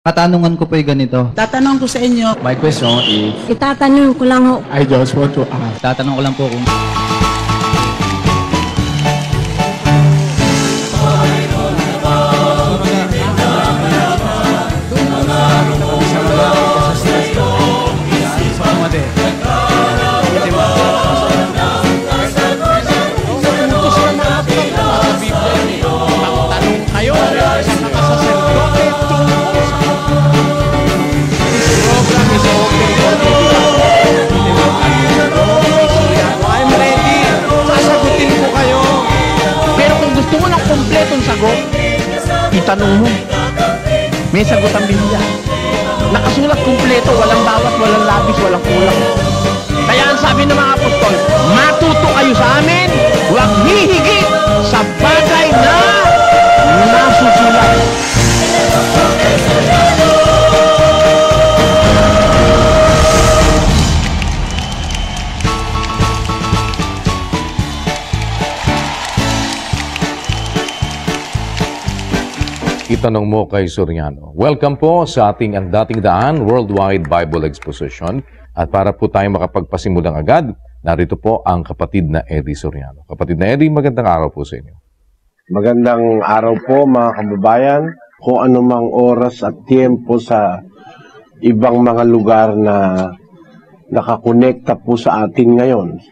Katanungan ko po ay ganito. Tatanong ko sa inyo. My question is, Itatanong ko lang ho. I just want to ask. Tatanong ko lang po kung kompletong sagot, itanong mo. May sagot ang Biblia. Nakasulat kompleto, walang bawat, walang labis, walang kulang. Kaya ang sabi ng mga apostol, matuto kayo sa amin, huwag hihigit sa bagay na nasusulat. Itanong mo kay Soriano. Welcome po sa ating Ang Dating Daan Worldwide Bible Exposition. At para po tayo makapagpasimulang agad, narito po ang kapatid na Eddie Soriano. Kapatid na Eddie, magandang araw po sa inyo. Magandang araw po mga kababayan. Kung anumang oras at tiempo sa ibang mga lugar na nakakonekta po sa atin ngayon.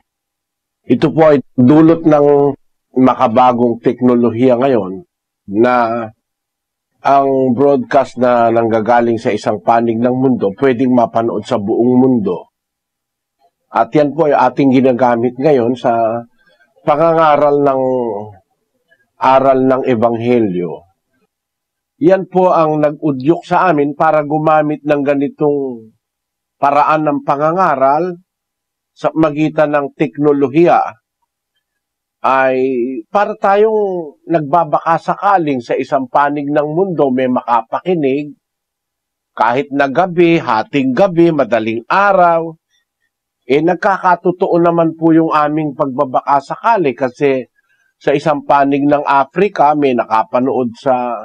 Ito po ay dulot ng makabagong teknolohiya ngayon na ang broadcast na nanggagaling sa isang panig ng mundo pwedeng mapanood sa buong mundo. At yan po ay ating ginagamit ngayon sa pangangaral ng aral ng Ebanghelyo. Yan po ang nag-udyok sa amin para gumamit ng ganitong paraan ng pangangaral sa magitan ng teknolohiya ay para tayong nagbabaka sakaling sa isang panig ng mundo may makapakinig kahit na gabi, hating gabi, madaling araw. Nagkakatotoo naman po yung aming pagbabaka sakali kasi sa isang panig ng Africa may nakapanood sa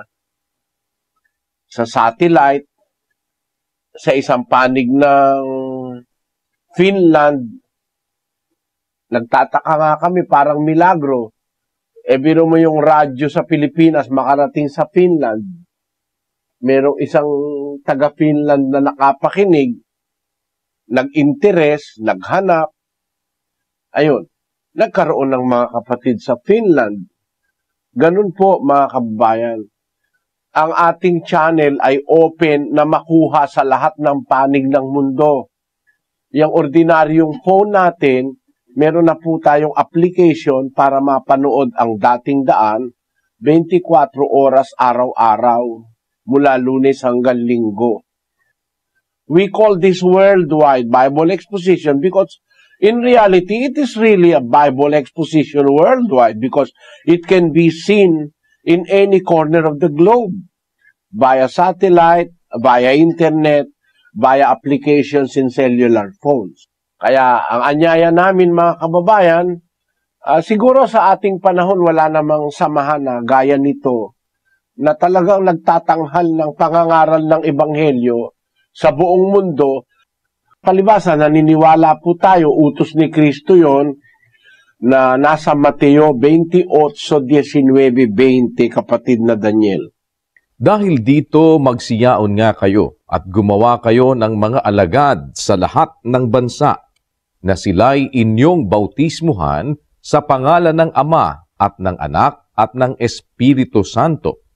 satellite, sa isang panig ng Finland. Nagtataka nga kami, parang milagro. Biro mo yung radyo sa Pilipinas, makarating sa Finland. Merong isang taga-Finland na nakapakinig, nag-interes, naghanap. Ayun, nagkaroon ng mga kapatid sa Finland. Ganun po mga kababayan. Ang ating channel ay open na makuha sa lahat ng panig ng mundo. Yung ordinaryong phone natin, meron na po tayong application para mapanood ang dating daan 24 oras araw-araw mula Lunes hanggang Linggo. We call this worldwide Bible exposition because in reality, it is really a Bible exposition worldwide because it can be seen in any corner of the globe via satellite, via internet, via applications in cellular phones. Kaya ang anyaya namin mga kababayan, siguro sa ating panahon wala namang samahan na gaya nito na talagang nagtatanghal ng pangangaral ng Ebanghelyo sa buong mundo. Palibasa, naniniwala po tayo, utos ni Kristo yon na nasa Mateo 28:19-20, kapatid na Daniel. Dahil dito magsiyaon nga kayo at gumawa kayo ng mga alagad sa lahat ng bansa na sila'y inyong bautismuhan sa pangalan ng Ama at ng Anak at ng Espiritu Santo,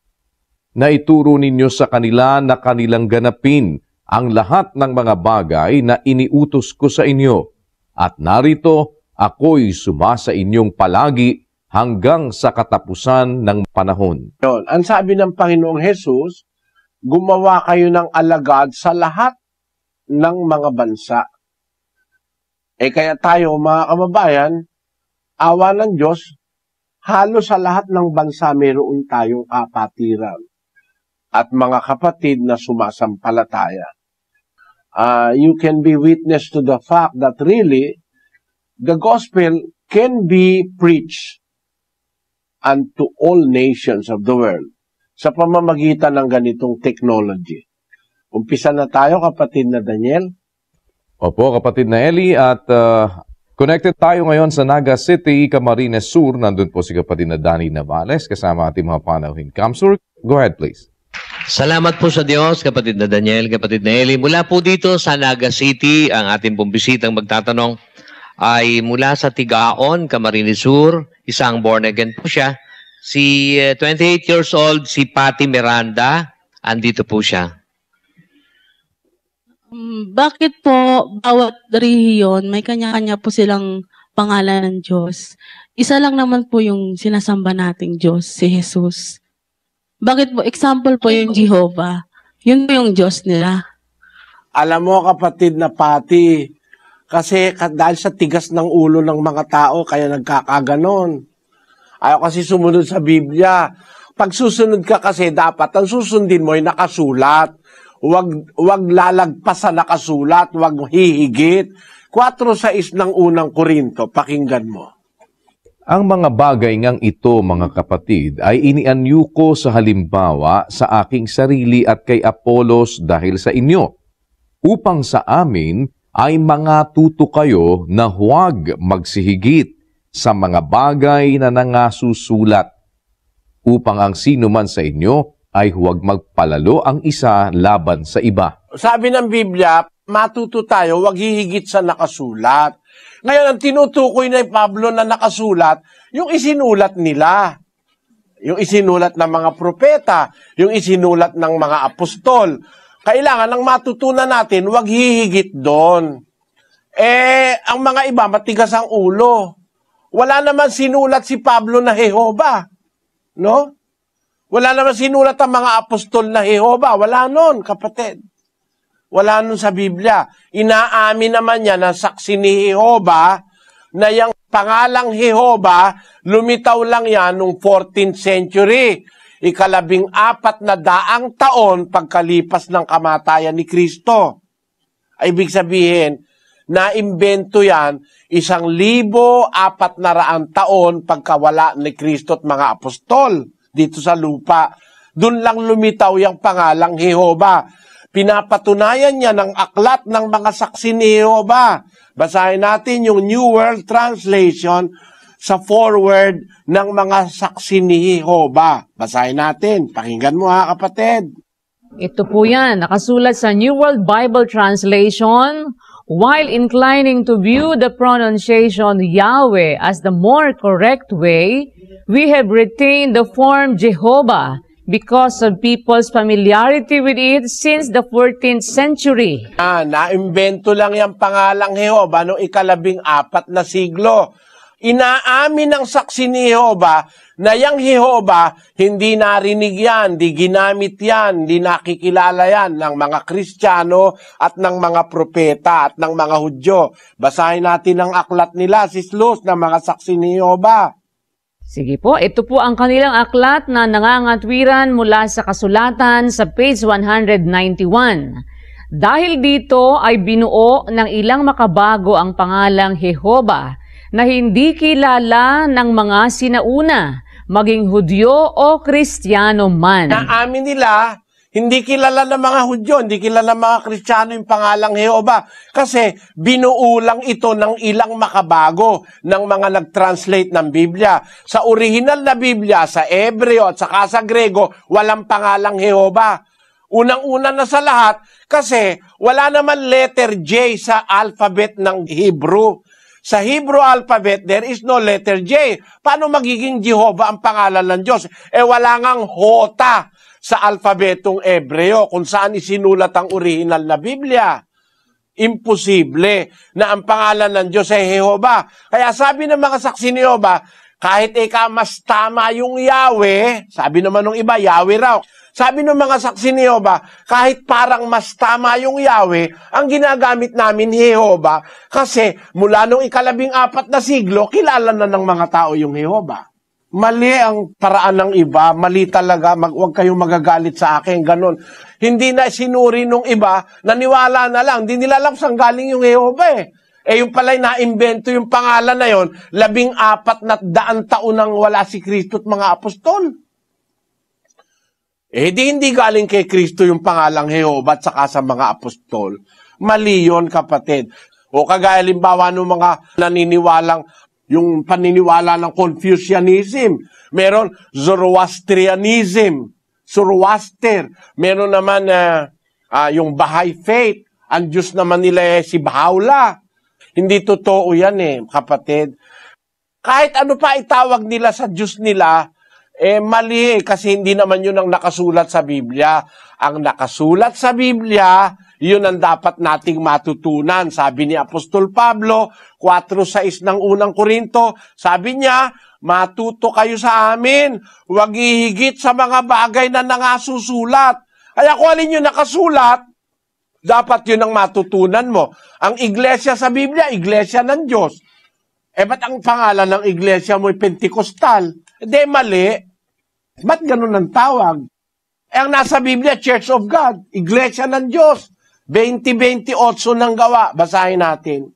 na ituro ninyo sa kanila na kanilang ganapin ang lahat ng mga bagay na iniutos ko sa inyo. At narito, ako'y sumasa inyong palagi hanggang sa katapusan ng panahon. Ang sabi ng Panginoong Hesus, gumawa kayo ng alagad sa lahat ng mga bansa. Kaya tayo, mga kababayan, awa ng Diyos, halos sa lahat ng bansa mayroon tayong kapatiran at mga kapatid na sumasampalataya. You can be witness to the fact that really, the gospel can be preached unto all nations of the world sa pamamagitan ng ganitong technology. Umpisa na tayo, kapatid na Daniel. Opo, kapatid na Eli, at connected tayo ngayon sa Naga City, Camarines Sur. Nandun po si kapatid na Danny Navales kasama ating mga panauhin. Kamsur, go ahead please. Salamat po sa Diyos, kapatid na Daniel, kapatid na Eli. Mula po dito sa Naga City, ang ating pong bisitang magtatanong ay mula sa Tigaon, Camarines Sur. Isang born again po siya. Si 28 years old, si Patty Miranda. Andito po siya. Bakit po bawat rehiyon may kanya-kanya po silang pangalan ng Diyos? Isa lang naman po yung sinasamba nating Diyos, si Jesus. Bakit po? Example po yung Jehovah. Yun po yung Diyos nila. Alam mo, kapatid na Pati, kasi dahil sa tigas ng ulo ng mga tao, kaya nagkakaganon. Ayaw kasi sumunod sa Biblia. Pag susunod ka kasi, dapat ang susundin mo ay nakasulat. Wag lalagpas sa nakasulat, wag hihigit. 4:6 ng unang Korinto, pakinggan mo. Ang mga bagay ngang ito, mga kapatid, ay inianyo ko sa halimbawa sa aking sarili at kay Apolos dahil sa inyo, upang sa amin ay mga tuto kayo na huwag magsihigit sa mga bagay na nangasusulat, upang ang sino man sa inyo ay huwag magpalalo ang isa laban sa iba. Sabi ng Biblia, matuto tayo, wag hihigit sa nakasulat. Ngayon, ang tinutukoy na Pablo na nakasulat, yung isinulat nila. Yung isinulat ng mga propeta, yung isinulat ng mga apostol. Kailangan ang matutunan natin, wag hihigit doon. Ang mga iba, matigas ang ulo. Wala naman sinulat si Pablo na Jehovah. No? Wala naman sinulat ang mga apostol na Jehovah. Wala nun, kapatid. Wala nun sa Biblia. Inaamin naman niya na saksi ni Jehovah na yung pangalang Jehovah, lumitaw lang yan noong 14th century. 1400 taon pagkalipas ng kamatayan ni Kristo. Ibig sabihin, naimbento yan 1,400 taon pagkawala ni Kristo at mga apostol dito sa lupa. Doon lang lumitaw yung pangalang Jehovah. Pinapatunayan niya ng aklat ng mga saksi ni Jehovah. Basahin natin yung New World Translation sa foreword ng mga saksi ni Jehovah. Basahin natin. Pakinggan mo ha, kapatid. Ito po yan. Nakasulat sa New World Bible Translation. While inclining to view the pronunciation Yahweh as the more correct way, we have retained the form Jehovah because of people's familiarity with it since the 14th century. Naimbento lang yung pangalang Jehovah noong 14 na siglo. Inaamin ng saksi ni Jehovah na yung Jehovah, hindi narinig yan, di ginamit yan, di nakikilala yan ng mga Kristiyano at ng mga propeta at ng mga Hudyo. Basahin natin ang aklat nila, Sislus, ng mga saksi ni Jehovah. Sige po, ito po ang kanilang aklat na nangangatwiran mula sa kasulatan sa page 191. Dahil dito ay binuo ng ilang makabago ang pangalang Jehovah na hindi kilala ng mga sinauna, maging Hudyo o Kristiyano man. Naamin nila, hindi kilala ng mga Hudyo, hindi kilala ng mga Kristiyano yung pangalang Jehovah. Kasi binuo lang ito ng ilang makabago ng mga nag-translate ng Biblia. Sa original na Biblia, sa Hebreo at saka sa Grego, walang pangalang Jehovah. Unang-una na sa lahat, kasi wala naman letter J sa alphabet ng Hebrew. Sa Hebrew alphabet, there is no letter J. Paano magiging Jehovah ang pangalan ng Diyos? Wala ngang hota sa alphabetong Hebreo kung saan isinulat ang original na Biblia. Imposible na ang pangalan ng Diyos ay Jehovah. Kaya sabi ng mga saksi ni Jehovah, kahit mas tama yung Yahweh, sabi naman ng iba, Yahweh raw. Sabi ng mga saksi ni Jehovah, kahit parang mas tama yung Yahweh, ang ginagamit namin Jehovah, kasi mula nung 14 na siglo, kilala na ng mga tao yung Jehovah. Mali ang paraan ng iba, mali talaga, huwag kayong magagalit sa akin, ganun. Hindi na sinuri nung iba, naniwala na lang, hindi nila alam saan galing yung Jehovah yung pala'y naimbento yung pangalan na yon, 1400 taon nang wala si Kristo at mga apostol. Hindi galing kay Kristo yung pangalang Jehova at saka sa mga apostol. Mali yun, kapatid. O kagaya limbawa ng mga naniniwalang yung paniniwala ng Confucianism. Meron Zoroastrianism, Zoroaster. Meron naman yung Baha'i faith. Ang Diyos naman nila si Baha'u'llah. Hindi totoo yan kapatid. Kahit ano pa itawag nila sa Diyos nila, mali kasi hindi naman yun ang nakasulat sa Biblia. Ang nakasulat sa Biblia, yun ang dapat nating matutunan. Sabi ni Apostol Pablo, 4:6 ng unang Korinto, sabi niya, matuto kayo sa amin, huwag hihigit sa mga bagay na nangasusulat. Kaya kung alin yung nakasulat, dapat yun ang matutunan mo. Ang iglesia sa Biblia, iglesia ng Diyos. Ba't ang pangalan ng iglesia mo ay Pentecostal? Mali. Ba't ganun ang tawag? Ang nasa Biblia, Church of God, iglesia ng Diyos. 20:28 ng Gawa. Basahin natin.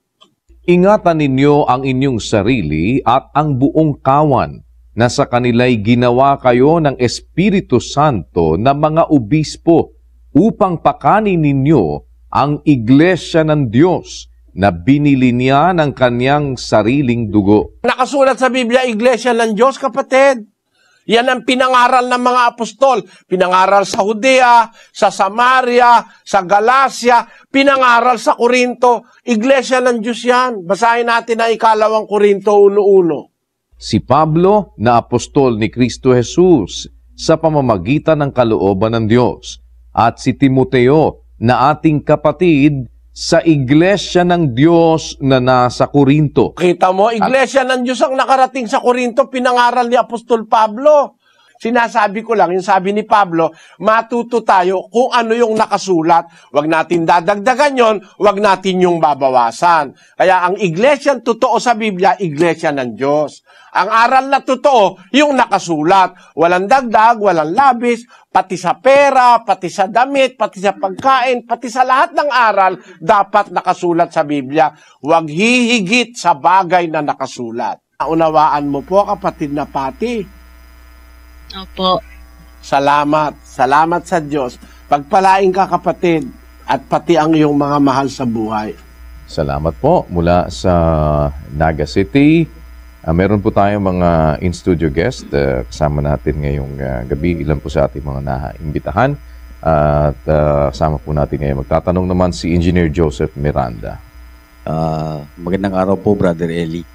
Ingatan ninyo ang inyong sarili at ang buong kawan na sa kanila'y ginawa kayo ng Espiritu Santo na mga obispo upang pakanin ninyo ang iglesia ng Diyos na binili niya ng kanyang sariling dugo. Nakasulat sa Biblia, iglesia ng Diyos, kapatid. Yan ang pinangaral ng mga apostol. Pinangaral sa Judea, sa Samaria, sa Galacia, pinangaral sa Korinto. Iglesia ng Diyos yan. Basahin natin ang 2 Korinto 1:1. Si Pablo na apostol ni Kristo Jesus sa pamamagitan ng kalooban ng Diyos, at si Timoteo na ating kapatid sa iglesia ng Diyos na nasa Korinto. Kita mo, iglesia ng Diyos ang nakarating sa Korinto, pinangaral ni Apostol Pablo. Sinasabi ko lang, yung sabi ni Pablo, matuto tayo kung ano yung nakasulat. Huwag natin dadagdagan yon, huwag natin yung babawasan. Kaya ang iglesia totoo sa Biblia, iglesia ng Diyos. Ang aral na totoo, yung nakasulat. Walang dagdag, walang labis, pati sa pera, pati sa damit, pati sa pagkain, pati sa lahat ng aral, dapat nakasulat sa Biblia. Huwag hihigit sa bagay na nakasulat. Unawaan mo po, kapatid na Pati. Opo. Salamat. Salamat sa Diyos. Pagpalain ka, kapatid, at pati ang iyong mga mahal sa buhay. Salamat po mula sa Naga City. Meron po tayong mga in-studio guest. Kasama natin ngayong gabi. Ilan po sa ating mga naimbitahan. At kasama po natin ngayon. Magtatanong naman si Engineer Joseph Miranda. Magandang araw po, Brother Eli.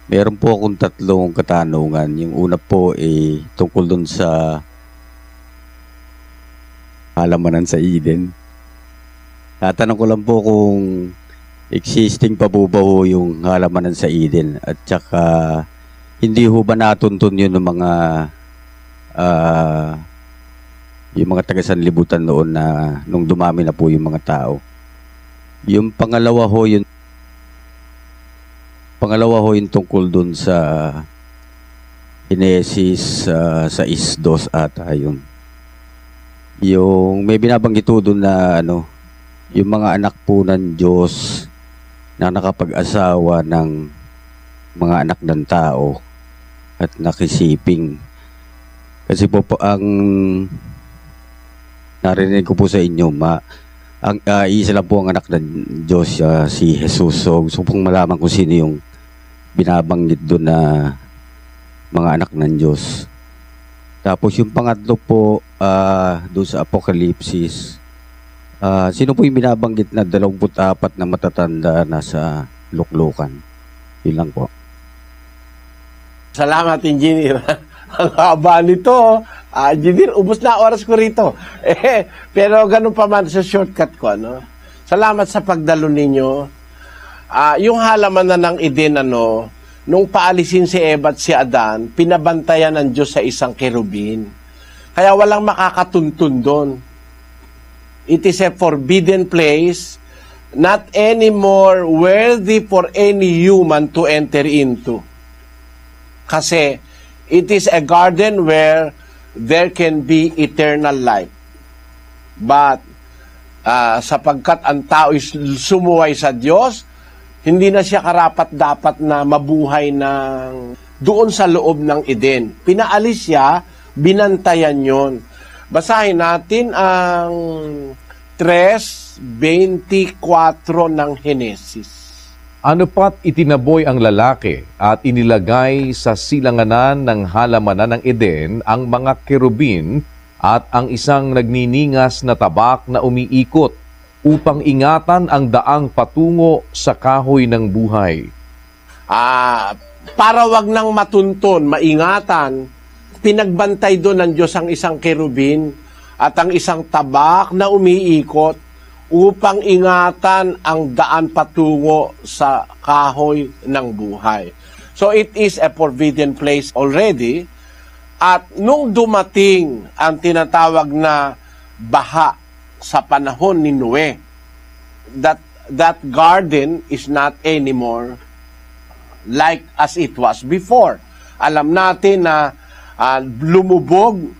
Meron po akong 3 katanungan. Yung una po tungkol dun sa halamanan sa Eden. Tatanong ko lang po kung existing pa po ba ho yung halamanan sa Eden, at saka hindi ho ba natuntun yun ng mga yung mga taga-sanlibutan noon na nung dumami na po yung mga tao. Yung pangalawa ho yung tungkol dun sa Genesis 6:2 ata yun. Yung may binabanggit po dun na yung mga anak po ng Diyos na nakapag-asawa ng mga anak ng tao at nakisiping. Kasi po ang narinig ko po sa inyo, isa lang po ang anak ng Diyos, si Jesus. So gusto pong malaman kung sino yung binabanggit doon na mga anak ng Diyos. Tapos yung pangatlo po, doon sa Apokalipsis, sino po yung binabanggit na 24 na matatanda na sa luklukan? Yun lang po. Salamat, Engineer. Ang haba nito. Engineer, ubos na oras ko rito. Pero ganun pa man sa shortcut ko. Salamat sa pagdalo ninyo. Yung halaman na ng Eden, nung paalisin si Eva at si Adan, pinabantayan ng Diyos sa isang kerubin. Kaya walang makakatuntun doon. It is a forbidden place, not anymore worthy for any human to enter into. Kasi it is a garden where there can be eternal life. But sapagkat ang tao is sumuway sa Diyos, hindi na siya karapat-dapat na mabuhay doon sa loob ng Eden. Pinaalis siya, binantayan yon. Basahin natin ang 3:24 ng Henesis. Ano pat itinaboy ang lalaki at inilagay sa silanganan ng halamanan ng Eden ang mga kerubin at ang isang nagniningas na tabak na umiikot upang ingatan ang daang patungo sa kahoy ng buhay. Para wag nang matunton, maingatan, pinagbantay doon ng Diyos ang isang kerubin at ang isang tabak na umiikot upang ingatan ang daan patungo sa kahoy ng buhay. So it is a forbidden place already. At nung dumating ang tinatawag na baha sa panahon ni Noe, that garden is not anymore like as it was before. Alam natin na lumubog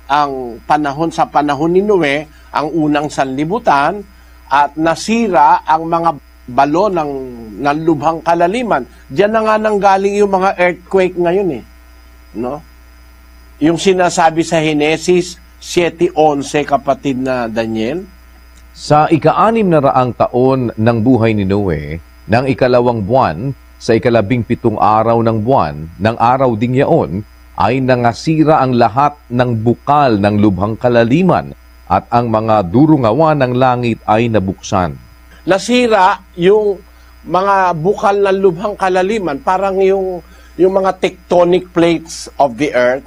ang panahon sa panahon ni Noe, ang unang sanlibutan, at nasira ang mga balo ng lubhang kalaliman. Diyan na nga nanggaling yung mga earthquake ngayon no? Yung sinasabi sa Henesis 7:11, kapatid na Daniel. Sa ika-600 taon ng buhay ni Noe, ng ikalawang buwan, sa 17 araw ng buwan, ng araw ding yaon, ay nangasira ang lahat ng bukal ng lubhang kalaliman at ang mga durungawan ng langit ay nabuksan. Nasira yung mga bukal ng lubhang kalaliman, parang yung mga tectonic plates of the earth.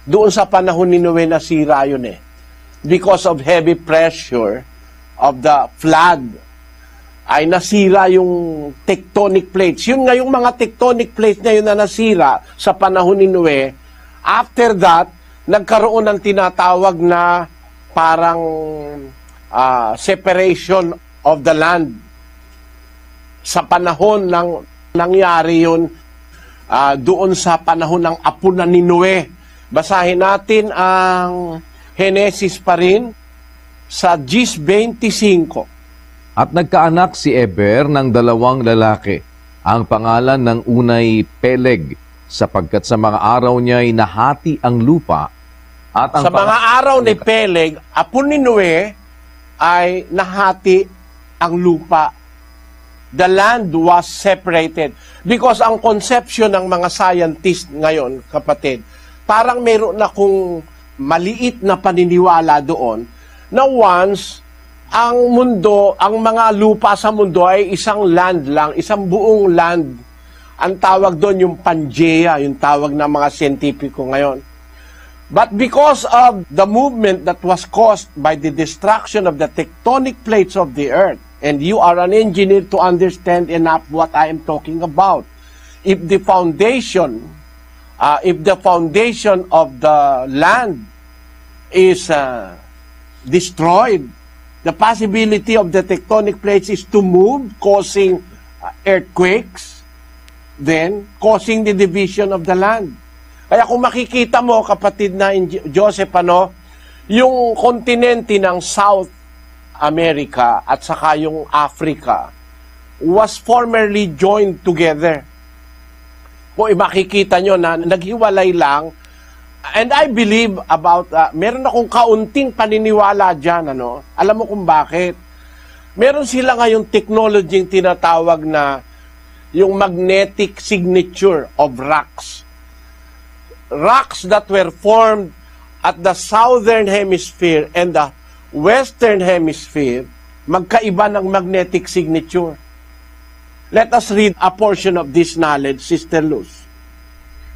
Doon sa panahon ni Noe nasira yun Because of heavy pressure of the flood, ay nasira yung tectonic plates. Yun nga yung mga tectonic plates na yun na nasira sa panahon ni Noe. After that, nagkaroon ng tinatawag na parang separation of the land. Sa panahon ng nangyari yun, doon sa panahon ng apo na ni Noe. Basahin natin ang Henesis pa rin sa 10:25. At nagkaanak si Eber ng 2 lalaki. Ang pangalan ng unay Peleg, sapagkat sa mga araw niya ay nahati ang lupa. At ang sa mga araw ni Peleg, apo ni Noe, ay nahati ang lupa. The land was separated. Because ang conception ng mga scientist ngayon, kapatid, parang meron na kung maliit na paniniwala doon na once ang mundo, ang mga lupa sa mundo ay isang land lang, isang buong land. Ang tawag doon yung Pangea, yung tawag ng mga siyentipiko ngayon. But because of the movement that was caused by the destruction of the tectonic plates of the earth, and you are an engineer to understand enough what I am talking about, if the foundation of the land is destroyed, the possibility of the tectonic plates is to move, causing earthquakes, then causing the division of the land. Kaya kung makikita mo, kapatid na Joseph, yung kontinente ng South America at saka yung Africa was formerly joined together. Kung makikita nyo na naghiwalay lang, and I believe about, meron akong kaunting paniniwala dyan, Alam mo kung bakit? Meron sila ngayong technology yung tinatawag na yung magnetic signature of rocks. Rocks that were formed at the southern hemisphere and the western hemisphere, magkaiba ng magnetic signature. Let us read a portion of this knowledge, Sister Luz.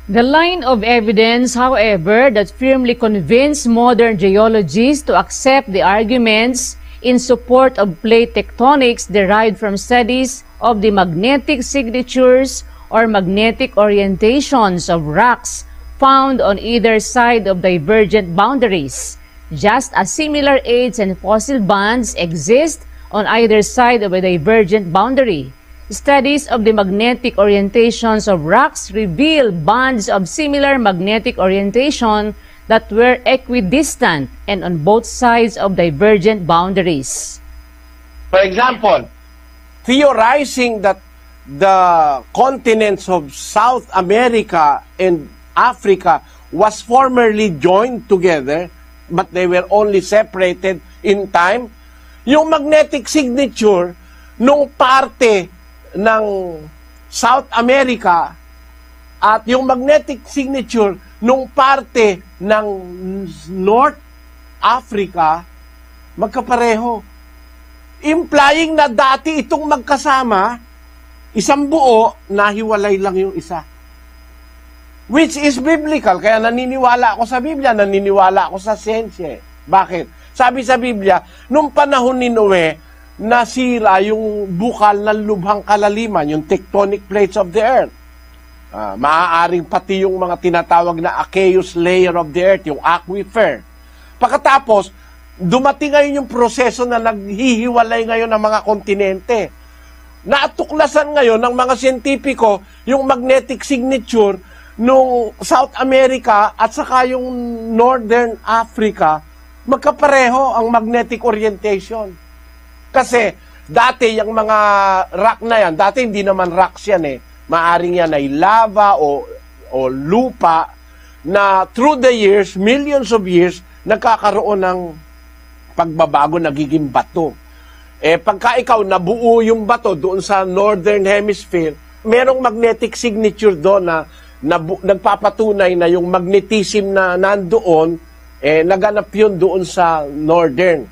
The line of evidence, however, that firmly convinced modern geologists to accept the arguments in support of plate tectonics derived from studies of the magnetic signatures or magnetic orientations of rocks found on either side of divergent boundaries, just as similar age and fossil bands exist on either side of a divergent boundary. Studies of the magnetic orientations of rocks reveal bands of similar magnetic orientation that were equidistant and on both sides of divergent boundaries. For example, theorizing that the continents of South America and Africa was formerly joined together but they were only separated in time. Yung magnetic signature nung parte ng South America at yung magnetic signature nung parte ng North Africa, magkapareho. Implying na dati itong magkasama, isang buo, nahiwalay lang yung isa. Which is biblical. Kaya naniniwala ako sa Biblia, naniniwala ako sa siyensya. Bakit? Sabi sa Biblia, nung panahon ni Noe, nasira yung bukal ng lubhang kalaliman, yung tectonic plates of the earth. Maaaring pati yung mga tinatawag na aqueous layer of the earth, yung aquifer. Pagkatapos, dumating ngayon yung proseso na naghihiwalay ngayon ng mga kontinente. Natuklasan ngayon ng mga siyentipiko yung magnetic signature nung South America at saka yung Northern Africa, magkapareho ang magnetic orientation. Kasi dati yung mga rock na yan, dati hindi naman rocks yan eh. Maaring yan ay lava o lupa na through the years, millions of years, nagkakaroon ng pagbabago, nagiging bato. Pagka ikaw nabuo yung bato doon sa Northern Hemisphere, merong magnetic signature doon na nagpapatunay na yung magnetism na nandoon, naganap yun doon sa Northern.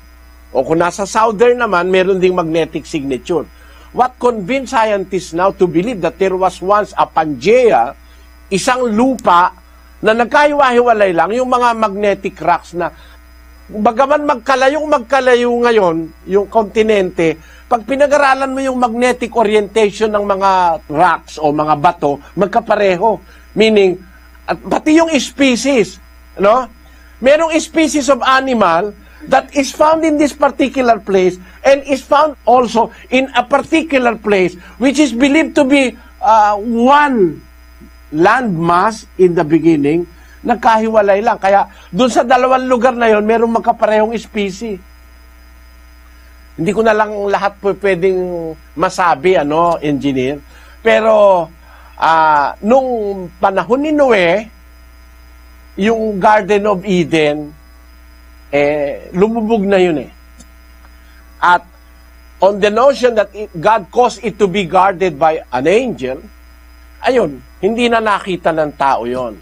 O kung nasa Southern naman, meron ding magnetic signature. What convinced scientists now to believe that there was once a Pangea, isang lupa na nagkahiwa-hiwalay lang, yung mga magnetic rocks na bagaman magkalayo ngayon, yung kontinente, pag pinag-aralan mo yung magnetic orientation ng mga rocks o mga bato, magkapareho. Meaning, at pati yung species, no? Merong species of animal that is found in this particular place and is found also in a particular place which is believed to be one landmass in the beginning, nagkahiwalay lang. Kaya dun sa dalawang lugar na yon, merong magkaparehong species. Hindi ko na lang lahat po pwedeng masabi, engineer. Pero nung panahon ni Noe, yung Garden of Eden, lumubog na yun eh. At on the notion that God caused it to be guarded by an angel, ayun, hindi na nakita ng tao yon.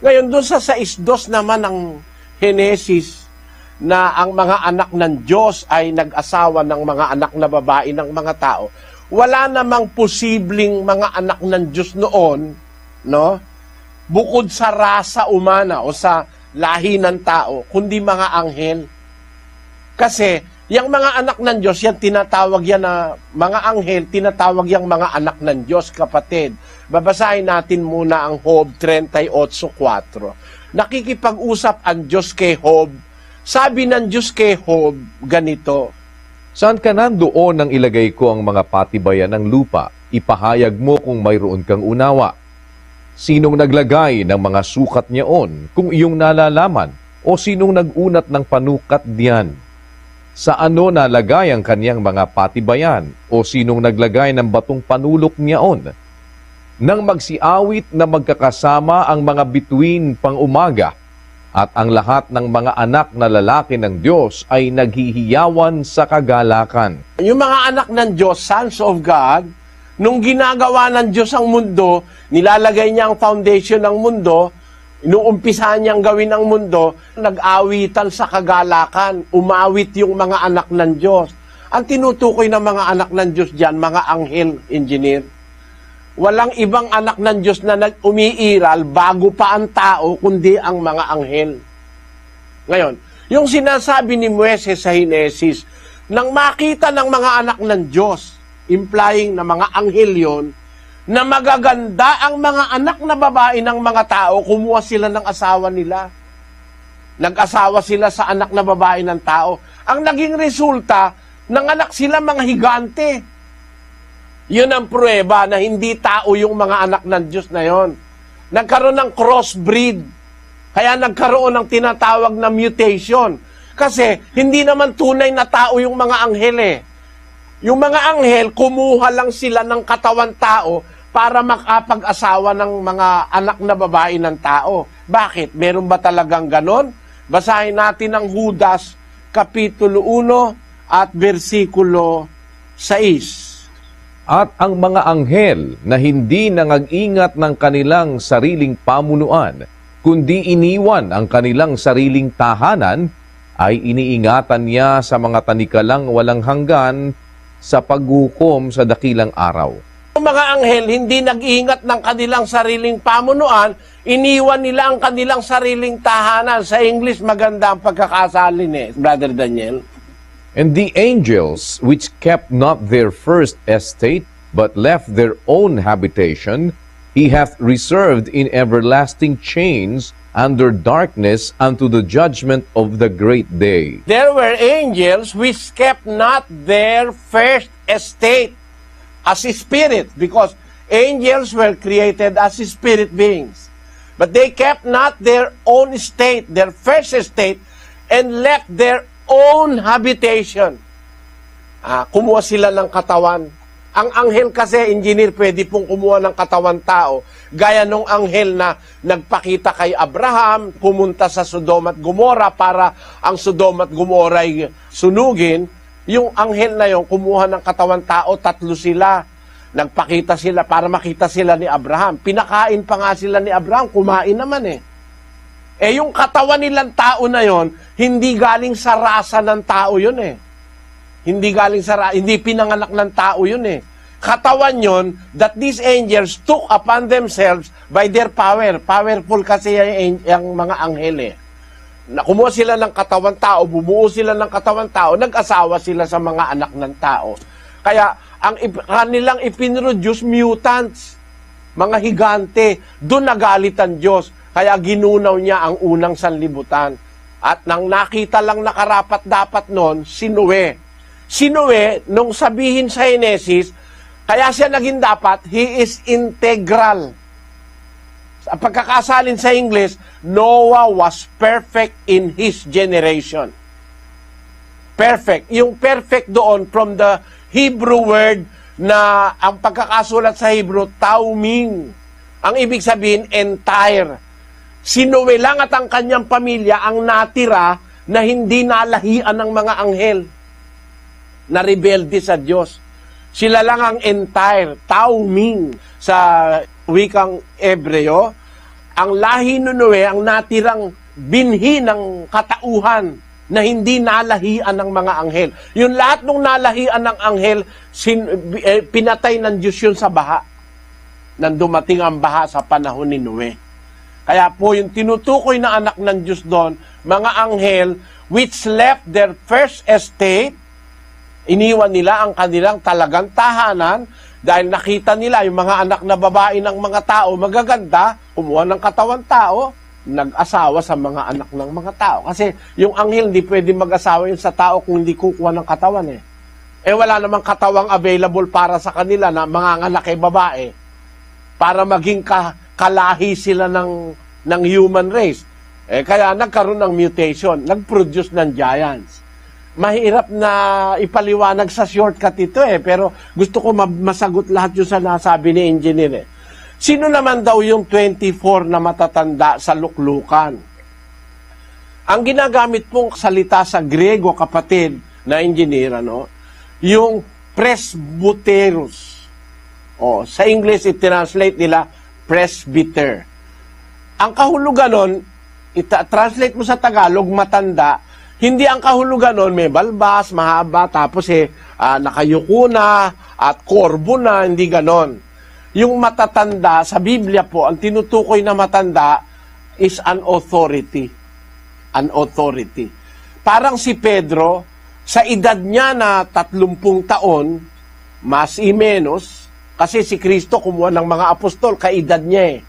Ngayon, doon sa 6:2 naman ng Genesis, na ang mga anak ng Diyos ay nag-asawa ng mga anak na babae ng mga tao, wala namang posibleng mga anak ng Diyos noon, no? Bukod sa rasa umana o sa lahi ng tao, kundi mga anghel. Kasi, yung mga anak ng Diyos, yan tinatawag yan na mga anghel, tinatawag yung mga anak ng Diyos, kapatid. Babasahin natin muna ang Job 38:4. Nakikipag-usap ang Diyos kay Job. Sabi ng Diyos kay Job, ganito, Saan ka nandoon nang ilagay ko ang mga patibayan ng lupa? Ipahayag mo kung mayroon kang unawa. Sinong naglagay ng mga sukat niyaon kung iyong nalalaman? O sinong nagunat ng panukat diyan? Sa ano nalagay ang kaniyang mga patibayan? O sinong naglagay ng batong panulok niyaon? Nang magsiawit na magkakasama ang mga bituin pang umaga, at ang lahat ng mga anak na lalaki ng Diyos ay naghihiyawan sa kagalakan. Yung mga anak ng Diyos, sons of God, nung ginagawa ng Diyos ang mundo, nilalagay niya ang foundation ng mundo, inuumpisahan niyang gawin ang mundo, nag-awitan sa kagalakan, umawit yung mga anak ng Diyos. Ang tinutukoy ng mga anak ng Diyos diyan, mga anghel, engineer. Walang ibang anak ng Diyos na umiiral bago pa ang tao, kundi ang mga anghel. Ngayon, yung sinasabi ni Moises sa Genesis, nang makita ng mga anak ng Diyos, implying na mga anghel yon, na magaganda ang mga anak na babae ng mga tao, kumuha sila ng asawa nila. Nag-asawa sila sa anak na babae ng tao. Ang naging resulta, nanganak sila mga higante. Yun ang pruweba na hindi tao yung mga anak ng Diyos na yon. Nagkaroon ng crossbreed. Kaya nagkaroon ng tinatawag na mutation. Kasi hindi naman tunay na tao yung mga anghel eh. Yung mga anghel, kumuha lang sila ng katawan tao para makapag-asawa ng mga anak na babae ng tao. Bakit? Meron ba talagang ganon? Basahin natin ang Judas, Kapitulo 1 at versikulo 6. At ang mga anghel na hindi nangag-ingat ng kanilang sariling pamunuan, kundi iniwan ang kanilang sariling tahanan, ay iniingatan niya sa mga tanikalang walang hanggan sa paghukom sa dakilang araw. Ang mga anghel hindi nag-iingat ng kanilang sariling pamunuan, iniwan nila ang kanilang sariling tahanan. Sa English, maganda ang pagkakasalin Brother Daniel. And the angels, which kept not their first estate, but left their own habitation, he hath reserved in everlasting chains under darkness unto the judgment of the great day. There were angels which kept not their first estate as spirit, because angels were created as spirit beings. But they kept not their own state, their first estate, and left their own habitation. Kumuha sila ng katawan. Ang anghel kasi, engineer, pwede pong kumuha ng katawan tao. Gaya nung anghel na nagpakita kay Abraham, pumunta sa Sodom at Gomora para ang Sodom at Gomora ay sunugin. Yung anghel na yon, kumuha ng katawan tao, 3 sila. Nagpakita sila para makita sila ni Abraham. Pinakain pa nga sila ni Abraham, kumain naman yung katawan nilang tao na yon, hindi galing sa rasa ng tao yun Hindi galing sa hindi pinanganak ng tao yun Katawan yon that these angels took upon themselves by their power. Powerful kasi yung mga anghel Kumuha sila ng katawan tao, bumuo sila ng katawan tao, nag-asawa sila sa mga anak ng tao. Kaya ang kanilang ipinroduce mutants, mga higante, doon nagalit ang Diyos. Kaya ginunaw niya ang unang sanlibutan. At nang nakita lang na karapat-dapat noon, si Noe. Si Noe, nung sabihin sa Genesis, kaya siya naging dapat, he is integral. Ang pagkakasalin sa English, Noah was perfect in his generation. Perfect. Yung perfect doon from the Hebrew word na ang pagkakasulat sa Hebrew, tauming. Ang ibig sabihin, entire. Si Noe lang at ang kanyang pamilya ang natira na hindi nalahian ng mga anghel na rebelde sa Diyos. Sila lang ang entire, tauming. Sa wikang Ebreo, ang lahi ni Noe ang natirang binhi ng katauhan na hindi nalahian ng mga anghel. Yung lahat ng nalahian ng anghel, pinatay ng Diyos yun sa baha. Nang dumating ang baha sa panahon ni Noe. Kaya po yung tinutukoy na anak ng Diyos doon, mga anghel which left their first estate, iniwan nila ang kanilang talagang tahanan dahil nakita nila yung mga anak na babae ng mga tao magaganda, kumuha ng katawan tao, nag-asawa sa mga anak ng mga tao. Kasi yung anghel hindi pwede mag-asawa yun sa tao kung hindi kukuha ng katawan wala namang katawang available para sa kanila na mga anak ay babae para maging kalahi sila ng human race. Kaya nagkaroon ng mutation, nag-produce ng giants. Mahirap na ipaliwanag sa shortcut ito pero gusto ko masagot lahat yung sa nasabi ni engineer Sino naman daw yung 24 na matatanda sa luklukan? Ang ginagamit pong salita sa Grego, kapatid na engineer, yung presbyteros. Sa English, i-translate nila presbyter. Ang kahulugan nun, translate mo sa Tagalog, matanda. Hindi ang kahulugan nun, may balbas, mahaba, tapos nakayuko na, at korbo na, hindi ganon. Yung matatanda, sa Biblia po, ang tinutukoy na matanda is an authority. An authority. Parang si Pedro, sa edad niya na 30 taon, mas i menos, kasi si Kristo kumuha ng mga apostol, kaedad niya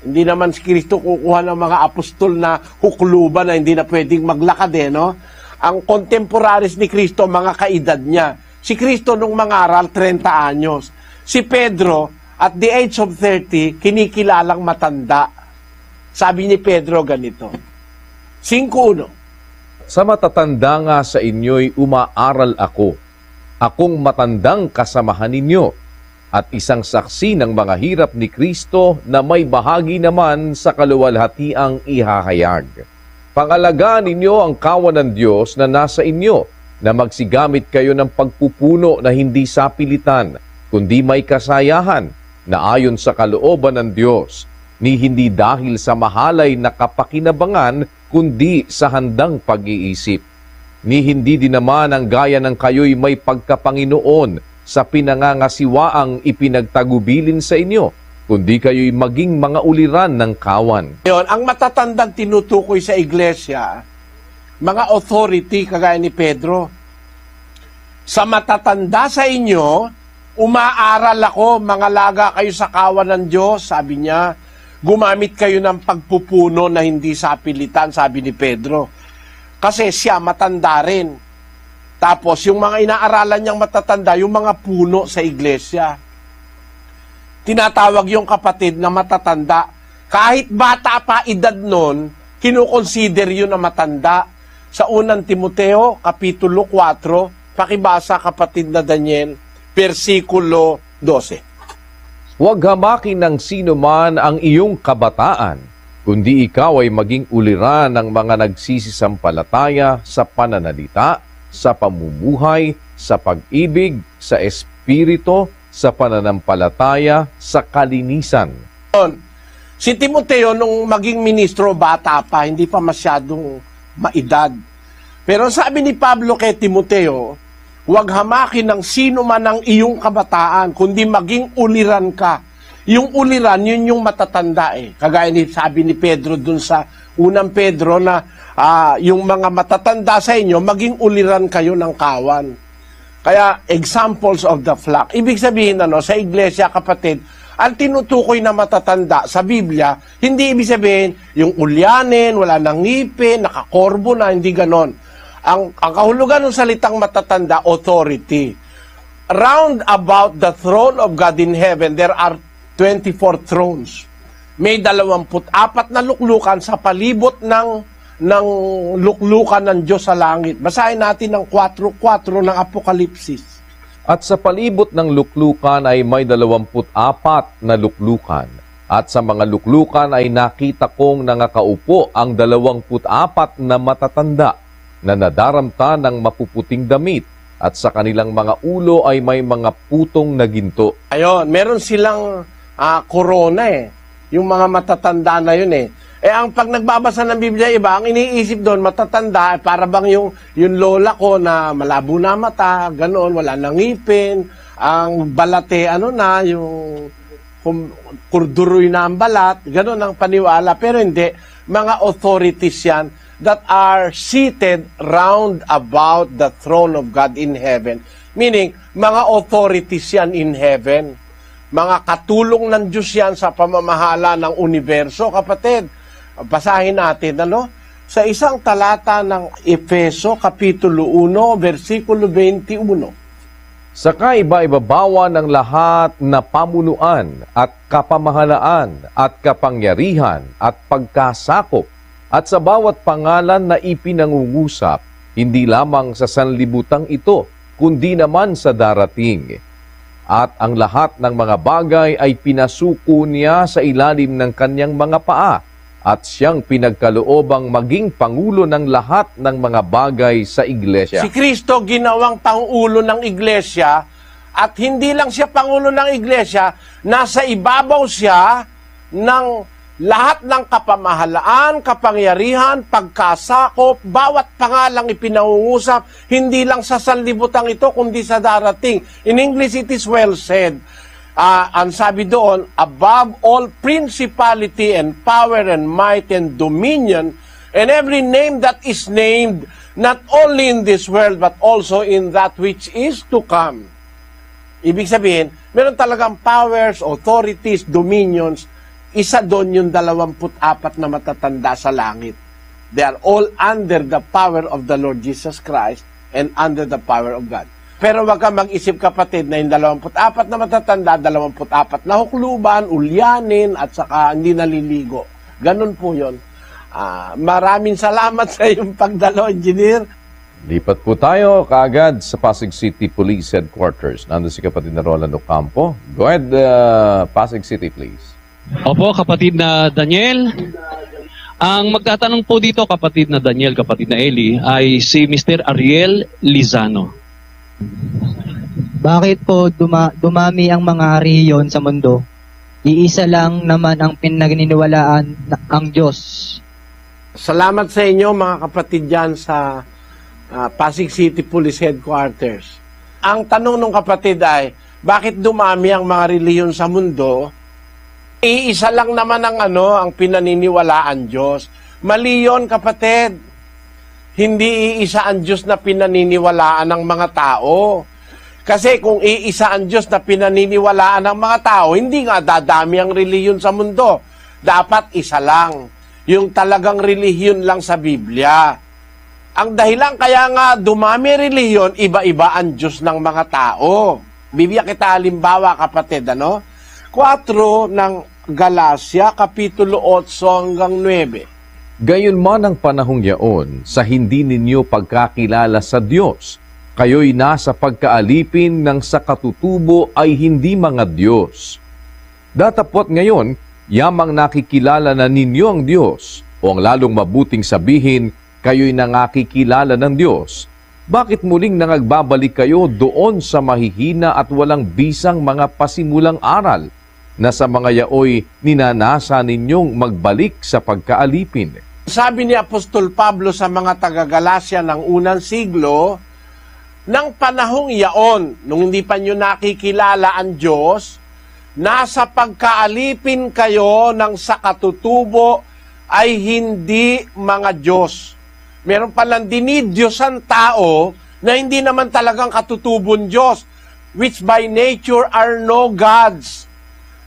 Hindi naman si Kristo kukuha ng mga apostol na hukluban na hindi na pwedeng maglakad Ang contemporaries ni Kristo, mga kaedad niya. Si Kristo nung mangaral, 30 anyos. Si Pedro, at the age of 30, kinikilalang matanda. Sabi ni Pedro ganito, 5:1. Sa matatanda nga sa inyo'y umaaral ako, akong matandang kasamahan ninyo, at isang saksi ng mga hirap ni Kristo na may bahagi naman sa kaluwalhatiang ihahayag. Pangalagaan ninyo ang kawan ng Diyos na nasa inyo, na magsigamit kayo ng pagpupuno na hindi sa pilitan, kundi may kasayahan, na ayon sa kalooban ng Diyos, ni hindi dahil sa mahalay na kapakinabangan, kundi sa handang pag-iisip. Ni hindi din naman ang gaya ng kayo'y may pagkapanginoon sa pinangangasiwaang ipinagtagubilin sa inyo, kundi kayo'y maging mga uliran ng kawan. Ngayon, ang matatandang tinutukoy sa iglesia, mga authority kagaya ni Pedro. Sa matatanda sa inyo, umaaral ako, mangalaga kayo sa kawan ng Diyos, sabi niya. Gumamit kayo ng pagpupuno na hindi sa pilitan, sabi ni Pedro. Kasi siya matanda rin. Tapos yung mga inaaralan niyang matatanda, yung mga puno sa iglesia. Tinatawag yung kapatid na matatanda. Kahit bata pa edad nun, kinukonsider yun na matanda. Sa unang Timoteo, Kapitulo 4, pakibasa kapatid na Daniel, versikulo 12. Huwag hamakin ng sino man ang iyong kabataan, kundi ikaw ay maging uliran ng mga nagsisisampalataya sa pananalita, sa pamumuhay, sa pag-ibig, sa espiritu, sa pananampalataya, sa kalinisan. Si Timoteo, nung maging ministro, bata pa, hindi pa masyadong maedad. Pero sabi ni Pablo kay Timoteo, huwag hamakin ng sino man ang iyong kabataan, kundi maging uliran ka. Yung uliran, yun yung matatanda eh. Kagaya ni sabi ni Pedro dun sa unang Pedro na yung mga matatanda sa inyo, maging uliran kayo ng kawan. Kaya, examples of the flock. Ibig sabihin, sa iglesia, kapatid, ang tinutukoy na matatanda sa Biblia, hindi ibig sabihin, yung ulyanin, wala nang ngipin, nakakorbo na, hindi ganon. Ang kahulugan ng salitang matatanda, authority. Round about the throne of God in heaven, there are 24 thrones. May 24 na luklukan sa palibot ng luklukan ng Diyos sa langit. Basahin natin ang 4:4 ng Apokalipsis. At sa palibot ng luklukan ay may 24 na luklukan. At sa mga luklukan ay nakita kong nangakaupo ang 24 na matatanda na nadaramta ng mapuputing damit. At sa kanilang mga ulo ay may mga putong na ginto. Ayun, meron silang korona eh. Yung mga matatanda na yun eh. Ang pag nagbabasa ng Biblia, iba, ang iniisip doon, matatanda, para bang yung lola ko na malabo na mata, ganoon, wala nang ngipin, ang balate, yung kurduroy na ang balat, ganoon ang paniwala. Pero hindi, mga authorities yan that are seated round about the throne of God in heaven. Meaning, mga authorities yan in heaven. Mga katulong ng Diyos yan sa pamamahala ng universo, kapatid. Basahin natin, sa isang talata ng Efeso, Kapitulo 1, versikulo 21. Saka iba-ibabawa ng lahat na pamunuan at kapamahalaan at kapangyarihan at pagkasakop at sa bawat pangalan na ipinangungusap, hindi lamang sa sanlibutang ito, kundi naman sa darating. At ang lahat ng mga bagay ay pinasuko niya sa ilalim ng kanyang mga paa, at siyang pinagkaloobang maging pangulo ng lahat ng mga bagay sa iglesia. Si Kristo ginawang pangulo ng iglesia, at hindi lang siya pangulo ng iglesia, nasa ibabaw siya ng lahat ng kapamahalaan, kapangyarihan, pagkasakop, bawat pangalang ipinangungusap, hindi lang sa sanlibutan ito, kundi sa darating. In English, it is well said. Ang sabi doon, above all principality and power and might and dominion, and every name that is named, not only in this world, but also in that which is to come. Ibig sabihin, meron talagang powers, authorities, dominions. Isa doon yung 24 na matatanda sa langit. They are all under the power of the Lord Jesus Christ and under the power of God. Pero wag kang mag-isip, kapatid, na yung 24 na matatanda, 24 na hukluban, ulyanin, at saka hindi naliligo. Ganun po yun. Maraming salamat sa iyong pagdalo, Engineer. Lipat po tayo kaagad sa Pasig City Police Headquarters. Nandun si kapatid na Rolando Campo. Go ahead, Pasig City, please. Opo, kapatid na Daniel. Ang magtatanong po dito, kapatid na Daniel, kapatid na Eli, ay si Mr. Ariel Lizano. Bakit po dumami ang mga rehiyon sa mundo? Iisa lang naman ang pinaginiwalaan ang Diyos. Salamat sa inyo mga kapatid dyan sa Pasig City Police Headquarters. Ang tanong ng kapatid ay, bakit dumami ang mga reliyon sa mundo? Iisa lang naman ang pinaniniwalaan Diyos. Mali yun, kapatid. Hindi iisa ang Diyos na pinaniniwalaan ng mga tao. Kasi kung iisa ang Diyos na pinaniniwalaan ng mga tao, hindi nga dadami ang reliyon sa mundo. Dapat isa lang. Yung talagang reliyon lang sa Biblia. Ang dahilan kaya nga dumami reliyon, iba-iba ang Diyos ng mga tao. Bibigyan kita halimbawa, kapatid, 4 ng Galacia, Kapitulo 8 hanggang 9. Gayon man ang panahong yaon, sa hindi ninyo pagkakilala sa Diyos, kayo'y nasa pagkaalipin ng sa katutubo ay hindi mga Diyos. Datapot ngayon, yamang nakikilala na ninyo ang Diyos, o ang lalong mabuting sabihin, kayo'y nangakikilala ng Diyos. Bakit muling nangagbabalik kayo doon sa mahihina at walang bisang mga pasimulang aral, na sa mga yaoy ninanasa ninyong magbalik sa pagkaalipin? Sabi ni Apostol Pablo sa mga taga-Galacia ng unang siglo, ng panahong yaon, nung hindi pa nyo nakikilala ang Diyos, nasa pagkaalipin kayo ng sa katutubo ay hindi mga Diyos. Meron palang dinidiyos ang tao na hindi naman talagang katutubong Diyos, which by nature are no gods.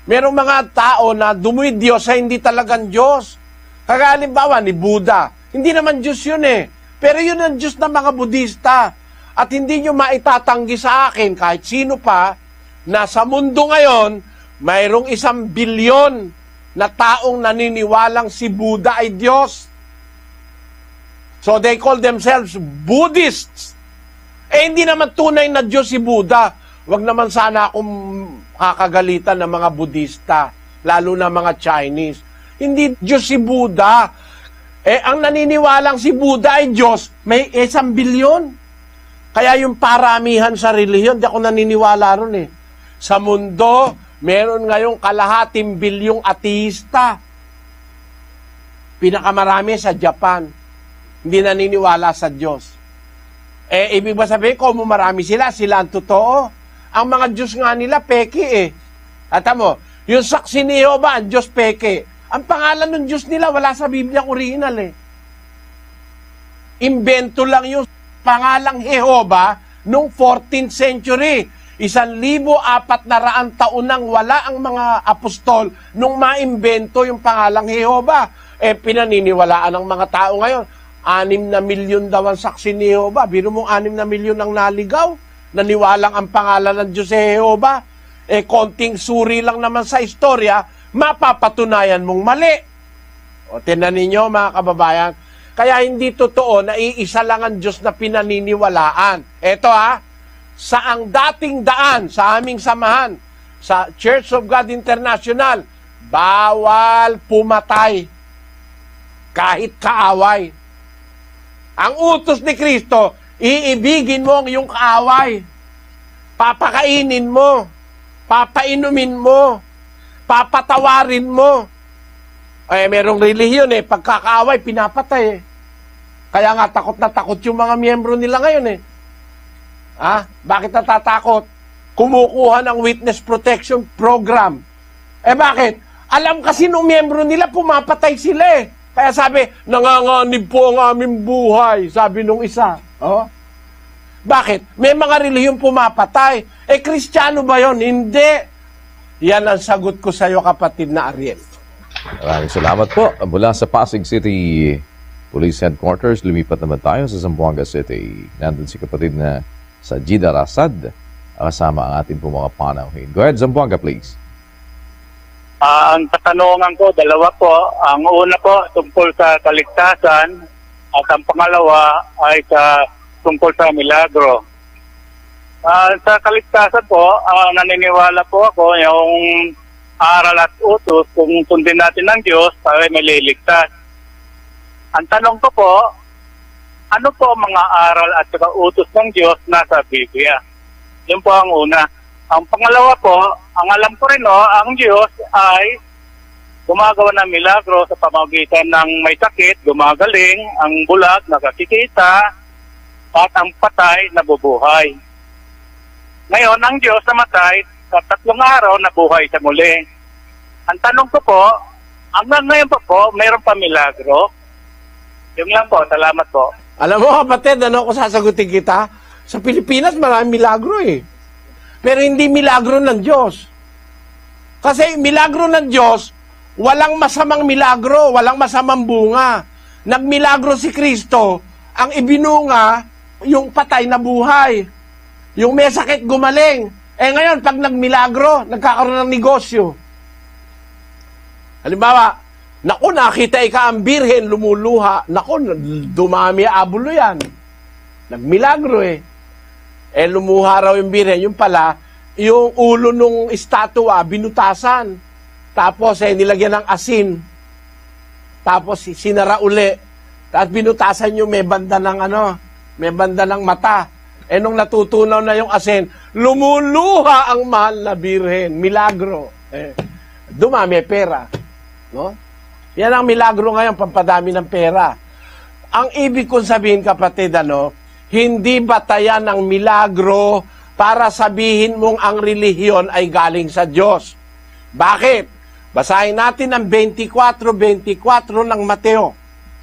Merong mga tao na dumidiyos sa hindi talagang Diyos. Kagalimbawa ni Buddha. Hindi naman Diyos yun eh. Pero yun ang Diyos ng mga Budista. At hindi nyo maitatanggi sa akin, kahit sino pa, na sa mundo ngayon, mayroong 1 bilyon na taong naniniwalang si Buddha ay Diyos. So they call themselves Buddhists. Eh hindi naman tunay na Diyos si Buddha. Wag naman sana akong kakagalitan ng mga Budista, lalo na mga Chinese. Hindi Diyos si Buddha. Eh, ang naniniwalang si Buddha ay Diyos, may 1 bilyon. Kaya yung paramihan sa relihiyon, di ako naniniwala ron eh. Sa mundo, meron ngayong 0.5 bilyong ateista. Pinakamarami sa Japan. Hindi naniniwala sa Diyos. Eh, ibig ba sabihin, kung marami sila ang totoo? Ang mga Diyos nga nila, peke eh. At mo, yung saksi ni Jehovah, ang Diyos peke. Ang pangalan ng Diyos nila, wala sa Biblia original eh. Invento lang yung pangalang Jehovah noong 14th century. 1,400 taon nang wala ang mga apostol nung maimbento yung pangalang Jehovah. Eh, pinaniniwalaan ng mga tao ngayon. 6 na milyon daw ang saksi ni Jehovah. Biro mong 6 na milyon ang naligaw. Naniwalang ang pangalan ng Diyos Jehovah, eh konting suri lang naman sa istorya, mapapatunayan mong mali. O tinan ninyo mga kababayan, kaya hindi totoo na iisa lang ang Diyos na pinaniniwalaan. Eto sa ang dating daan sa aming samahan, sa Church of God International, bawal pumatay kahit kaaway. Ang utos ni Kristo, iibigin mo ang iyong kaaway. Papakainin mo. Papainumin mo. Papatawarin mo. Eh, merong relihiyon eh. Pagkakaaway, pinapatay eh. Kaya nga, takot na takot yung mga miyembro nila ngayon eh. Bakit natatakot? Kumukuha ng Witness Protection Program. Eh bakit? Alam kasi nung miyembro nila, pumapatay sila eh. Kaya sabi, nanganganib po ang aming buhay, sabi nung isa. Bakit? May mga relihiyong pumapatay. Eh, Kristiyano ba yon? Hindi. Yan ang sagot ko sa iyo, kapatid na Ariel. Maraming salamat po. Mula sa Pasig City Police Headquarters, lumipat naman tayo sa Zamboanga City. Nandun si kapatid na Sajida Rasad, kasama ang ating po mga panauhin. Go ahead, Zamboanga, please. Ang katanungan ko, dalawa po. Ang una po, tungkol sa kaligtasan, at ang pangalawa ay tungkol sa milagro. Sa kaligtasan po, naniniwala po ako yung aral at utos, kung sundin natin ng Diyos, ay maliligtas. Ang tanong ko po, ano po ang mga aral at saka utos ng Diyos nasa Biblia? Yun po ang una. Ang pangalawa po, ang alam ko rin ang Diyos ay gumagawa ng milagro sa pamamagitan ng may sakit, gumagaling, ang bulag, nakakikita, at ang patay, nabubuhay. Ngayon, ang Diyos namatay, sa 3 araw, nabuhay siya muli. Ang tanong ko po, hanggang ngayon po, mayroon pa milagro? Yung lang po, salamat po. Alam mo kapatid, ano ko sasagutin kita? Sa Pilipinas, maraming milagro eh. Pero hindi milagro ng Diyos. Kasi milagro ng Diyos, walang masamang milagro, walang masamang bunga. Nagmilagro si Kristo, ang ibinunga, yung patay na buhay. Yung may sakit gumaling. Ngayon, pag nagmilagro, nagkakaroon ng negosyo. Halimbawa, naku, nakita ka ang birhen, lumuluha. Naku, dumami abulo yan. Nagmilagro eh. Lumuha raw yung birhen. Yung pala, yung ulo nung estatwa, binutasan. Tapos, nilagyan ng asin. Tapos, sinara uli. Tapos, binutasan yung may banda ng may banda ng mata. Nung natutunaw na yung asin, lumuluha ang mahal na birhen. Milagro. Dumami pera. No? Yan ang milagro ngayon, pampadami ng pera. Ang ibig kong sabihin, kapatid, hindi batayan ng milagro para sabihin mong ang relihiyon ay galing sa Diyos. Bakit? Basahin natin ang 24:24 ng Mateo.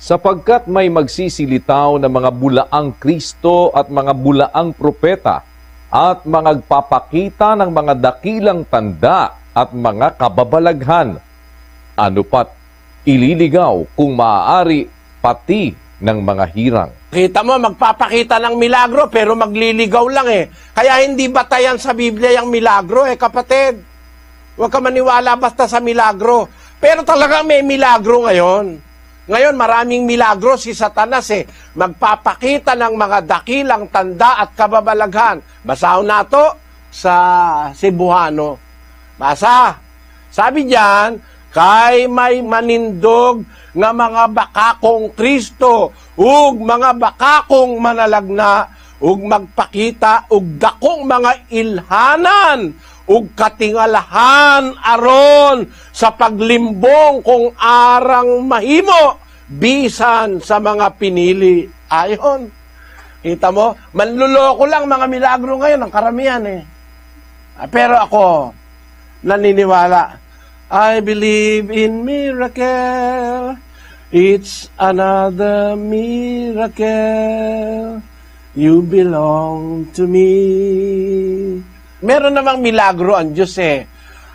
Sapagkat may magsisilitaw na mga bulaang Kristo at mga bulaang propeta at magpapakita ng mga dakilang tanda at mga kababalaghan. Ano pat ililigaw kung maaari pati ng mga hirang. Kita mo, magpapakita ng milagro pero magliligaw lang eh. Kaya hindi batayan sa Biblia yung milagro kapatid. Huwag ka maniwala basta sa milagro. Pero talaga may milagro ngayon. Ngayon, maraming milagro si Satanas magpapakita ng mga dakilang tanda at kababalaghan. Basahon nato sa Cebuano. Basa. Sabi diyan, kay may manindog nga mga bakakong Kristo, ug mga bakakong manalagna, ug magpakita, ug dakong mga ilhanan, ug katingalahan aron sa paglimbong kung arang mahimo bisan sa mga pinili. Ayon. Kita mo, manluloko lang mga milagro ngayon, ang karamihan Pero ako, naniniwala. I believe in miracle. It's another miracle. You belong to me. Meron namang milagro ang Diyos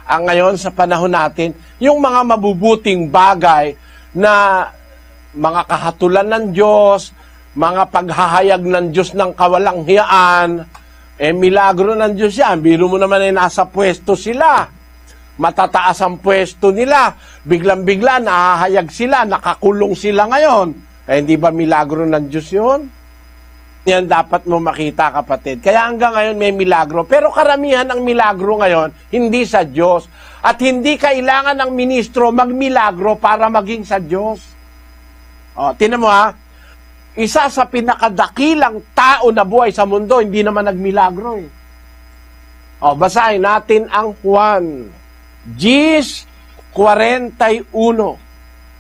Ang ngayon sa panahon natin, yung mga mabubuting bagay na mga kahatulan ng Diyos, mga paghahayag ng Diyos ng kawalanghiyaan, milagro ng Diyos yan. Biro mo naman nasa pwesto sila. Matataas ang pwesto nila. Biglang-bigla, nahahayag sila, nakakulong sila ngayon. Hindi ba milagro ng Diyos yun? Yan dapat mo makita, kapatid. Kaya hanggang ngayon may milagro. Pero karamihan ang milagro ngayon, hindi sa Diyos. At hindi kailangan ng ministro magmilagro para maging sa Diyos. Tinan mo isa sa pinakadakilang tao na buhay sa mundo, hindi naman nagmilagro basahin natin ang Juan 10:41.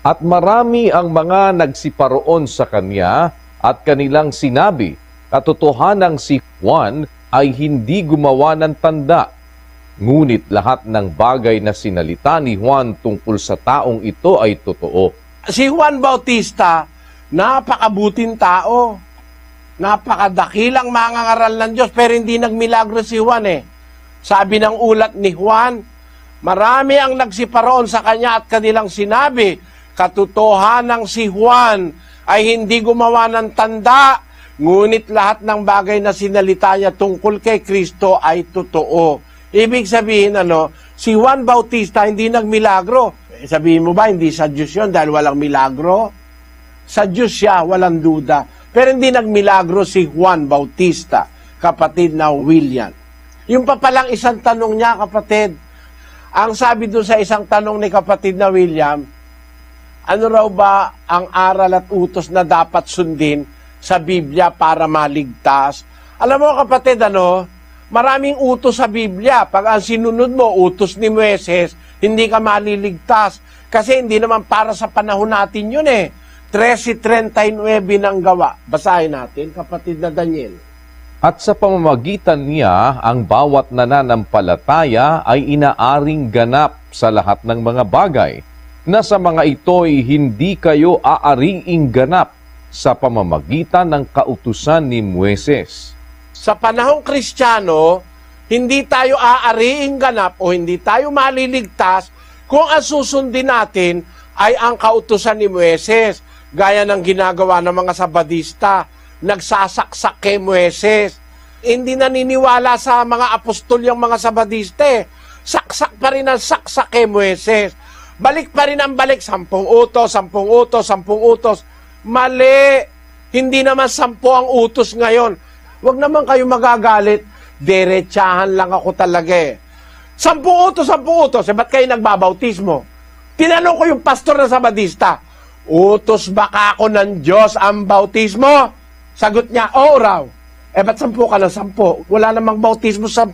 At marami ang mga nagsiparoon sa kanya at kanilang sinabi, katotohanang si Juan ay hindi gumawa ng tanda. Ngunit lahat ng bagay na sinalita ni Juan tungkol sa taong ito ay totoo. Si Juan Bautista, napakabuting tao. Napakadakilang mangangaral ng Diyos, pero hindi nagmilagro si Juan Sabi ng ulat ni Juan, marami ang nagsiparoon sa kanya at kanilang sinabi, katotohanang si Juan ay hindi gumawa ng tanda, ngunit lahat ng bagay na sinalita niya tungkol kay Kristo ay totoo. Ibig sabihin, si Juan Bautista hindi nagmilagro. Sabihin mo ba, hindi sa Diyos yun dahil walang milagro? Sa Diyos siya, walang duda. Pero hindi nagmilagro si Juan Bautista, kapatid na William. Yung pa palang isang tanong niya, kapatid, ang sabi doon sa isang tanong ni kapatid na William, Ano raw ba ang aral at utos na dapat sundin sa Biblia para maligtas? Alam mo kapatid, maraming utos sa Biblia. Pag ang sinunod mo, utos ni Moises, hindi ka maliligtas. Kasi hindi naman para sa panahon natin yun 13:39 ng Gawa. Basahin natin, kapatid na Daniel. At sa pamamagitan niya, ang bawat nananampalataya ay inaaring ganap sa lahat ng mga bagay, na sa mga ito'y hindi kayo aariing ganap sa pamamagitan ng kautusan ni Moises. Sa panahong Kristiyano, hindi tayo aariing ganap o hindi tayo maliligtas kung ang susundin natin ay ang kautusan ni Moises, gaya ng ginagawa ng mga Sabadista, nagsasaksak kay Moises. Hindi naniniwala sa mga apostol yung mga Sabadista. Saksak pa rin ang saksak kay Moises. Balik pa rin ang balik, 10 utos, 10 utos, 10 utos. Mali! Hindi naman 10 ang utos ngayon. Huwag naman kayo magagalit. Diretsahan lang ako talaga 10 utos, 10 utos. Ba't kayo nagbabautismo? Tinanong ko yung pastor na Sabadista, utos ba ako ng Diyos ang bautismo? Sagot niya, oo raw. Ba't 10 ka ng 10? Wala namang bautismo 10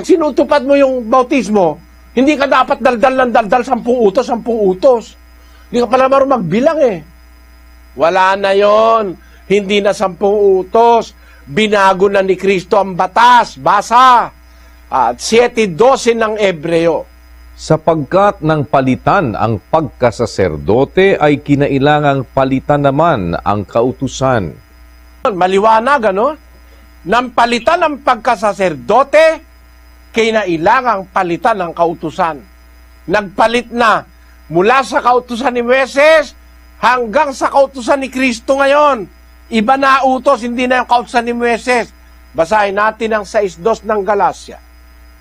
sinutupad mo yung bautismo, hindi ka dapat daldal ng daldal 10 utos, 10 utos. Hindi ka pala marunong magbilang Wala na yon. Hindi na 10 utos. Binago na ni Kristo ang batas. Basa. 7:12 ng Ebreo. Sapagkat nang palitan ang pagkasaserdote ay kinailangang palitan naman ang kautusan. Maliwanag, Nang palitan ang pagkasaserdote, kinailangang palitan ang kautusan. Nagpalit na mula sa kautusan ni Moises hanggang sa kautusan ni Kristo ngayon. Iba na utos, hindi na yung kautusan ni Moises. Basahin natin ang 6:2 ng Galacia.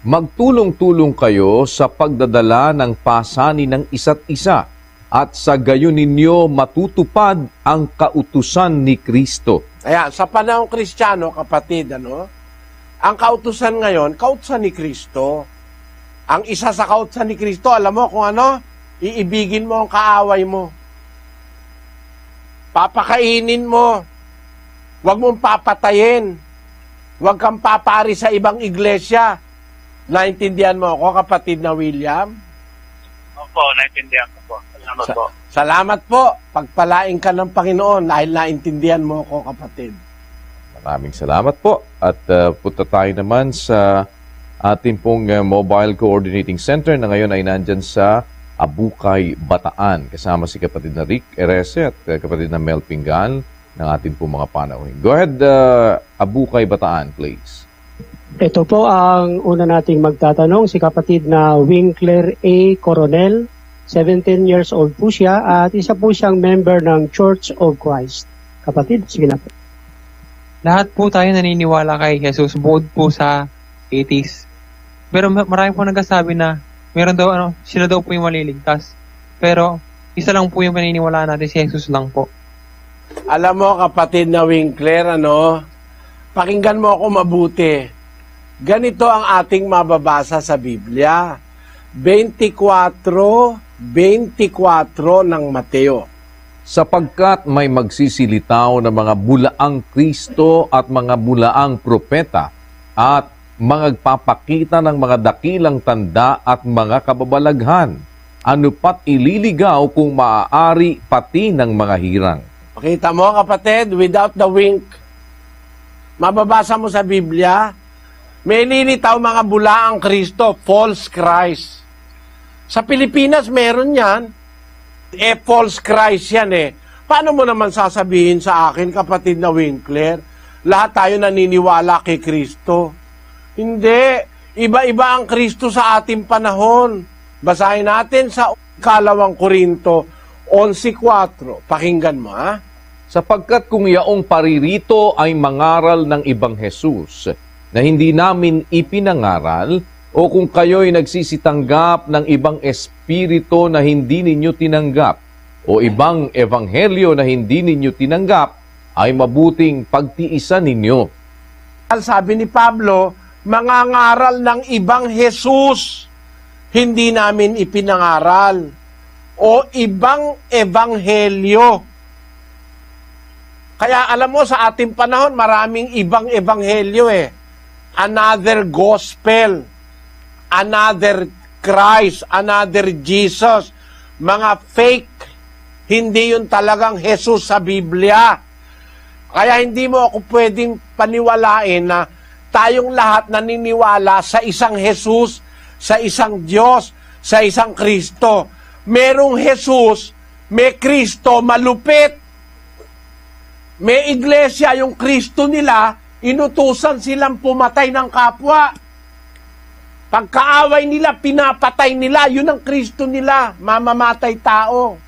Magtulong-tulong kayo sa pagdadala ng pasanin ng isa't isa at sa gayon ninyo matutupad ang kautusan ni Kristo. Ayan, sa panahong Kristiyano, kapatid, ang kautusan ngayon, kautusan ni Kristo. Ang isa sa kautusan ni Kristo, alam mo kung iibigin mo ang kaaway mo. Papakainin mo. Huwag mong papatayin. Huwag kang papari sa ibang iglesia. Naintindihan mo ako, kapatid na William? Opo, naintindihan ko po. Salamat po. Salamat po. Pagpalain ka ng Panginoon dahil naintindihan mo ako, kapatid. Maraming salamat po. At punta tayo naman sa ating pong Mobile Coordinating Center na ngayon ay nandyan sa Abukay, Bataan. Kasama si kapatid na Rick Erese at kapatid na Mel Pingan ng ating pong mga panauhin. Go ahead, Abukay, Bataan, please. Ito po ang una nating magtatanong, si kapatid na Winkler A. Coronel, 17 years old po siya at isa po siyang member ng Church of Christ. Kapatid, sige na po. Lahat po tayo naniniwala kay Jesus bukod po sa atheist. Pero marami po nagsasabi na meron daw sila daw po yung maliligtas. Pero isa lang po yung paniniwalaan natin, si Jesus lang po. Alam mo, kapatid na Winkler, pakinggan mo ako mabuti. Ganito ang ating mababasa sa Biblia. 24 ng Mateo. Sapagkat may magsisilitaw ng mga bulaang Kristo at mga bulaang propeta at magpapakita ng mga dakilang tanda at mga kababalaghan. Ano pat ililigaw kung maaari pati ng mga hirang. Pakita mo, kapatid, without the wink. Mababasa mo sa Biblia, may lilitaw mga bulaang Kristo, false Christ. Sa Pilipinas, meron yan. False Christ yan Paano mo naman sasabihin sa akin, kapatid na Winkler, lahat tayo naniniwala kay Kristo? Hindi. Iba-iba ang Kristo sa ating panahon. Basahin natin sa 2 Korinto 11:4. Pakinggan mo, Sapagkat kung yaong paririto ay mangaral ng ibang Jesus na hindi namin ipinangaral, o kung kayo'y nagsisitanggap ng ibang espiritu na hindi ninyo tinanggap, o ibang ebanghelyo na hindi ninyo tinanggap, ay mabuting pagtiisan ninyo. Sabi ni Pablo, mangangaral ng ibang Jesus, hindi namin ipinangaral. o ibang ebanghelyo. Kaya alam mo, sa ating panahon, maraming ibang ebanghelyo eh. Another gospel, another Christ, another Jesus. Mga fake, hindi yun talagang Jesus sa Biblia. Kaya hindi mo ako pwedeng paniwalain na tayong lahat naniniwala sa isang Jesus, sa isang Diyos, sa isang Kristo. Merong Jesus, may Kristo malupit. May iglesia, yung Kristo nila, inutusan silang pumatay ng kapwa. Pagkaaway nila, pinapatay nila, yun ang Kristo nila, mamamatay tao.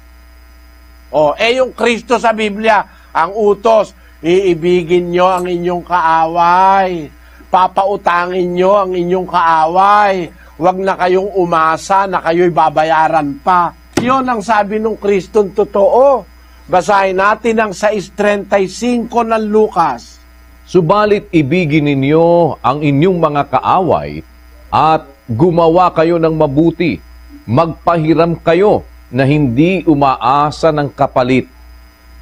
Yung Kristo sa Biblia, ang utos, iibigin nyo ang inyong kaaway, papautangin nyo ang inyong kaaway, huwag na kayong umasa na kayo'y babayaran pa. Yun ang sabi ng Kristong totoo. Basahin natin ang 6:35 ng Lucas. Subalit ibigin ninyo ang inyong mga kaaway at gumawa kayo ng mabuti. Magpahiram kayo na hindi umaasa ng kapalit.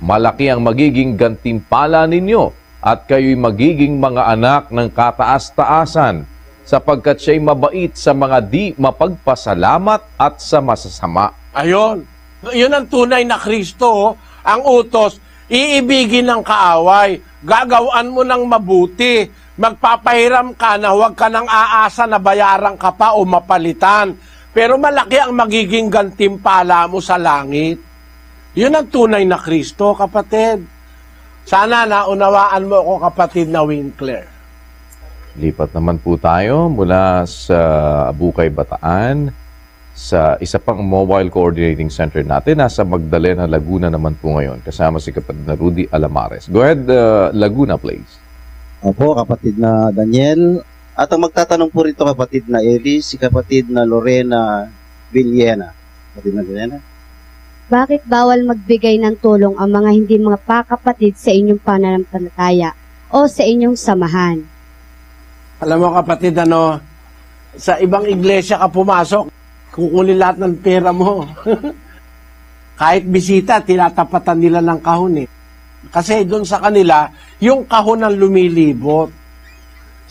Malaki ang magiging gantimpala ninyo at kayo'y magiging mga anak ng kataas-taasan sapagkat siya'y mabait sa mga di mapagpasalamat at sa masasama. Ayon, yun ang tunay na Kristo. Ang utos, iibigin ng kaaway, gagawaan mo ng mabuti, magpapahiram ka na huwag ka nang aasa na bayaran ka pa o mapalitan. Pero malaki ang magiging gantimpala mo sa langit. Yun ang tunay na Kristo, kapatid. Sana naunawaan mo ako, kapatid na Winkler. Lipat naman po tayo mula sa Bukay, Bataan sa isa pang mobile coordinating center natin. Nasa Magdalena, Laguna naman po ngayon. Kasama si kapatid na Rudy Alamares. Go ahead, Laguna, please. Opo, kapatid na Daniel. At ang magtatanong po rito, kapatid na Eli, si kapatid na Lorena Villena. Kapatid na Villena. Bakit bawal magbigay ng tulong ang mga hindi mga pakapatid sa inyong pananampalataya o sa inyong samahan? Alam mo, kapatid, sa ibang iglesia ka pumasok, kukunin lahat ng pera mo. Kahit bisita, tinatapatan nila ng kahon eh. Kasi doon sa kanila, yung kahon ang lumilibot.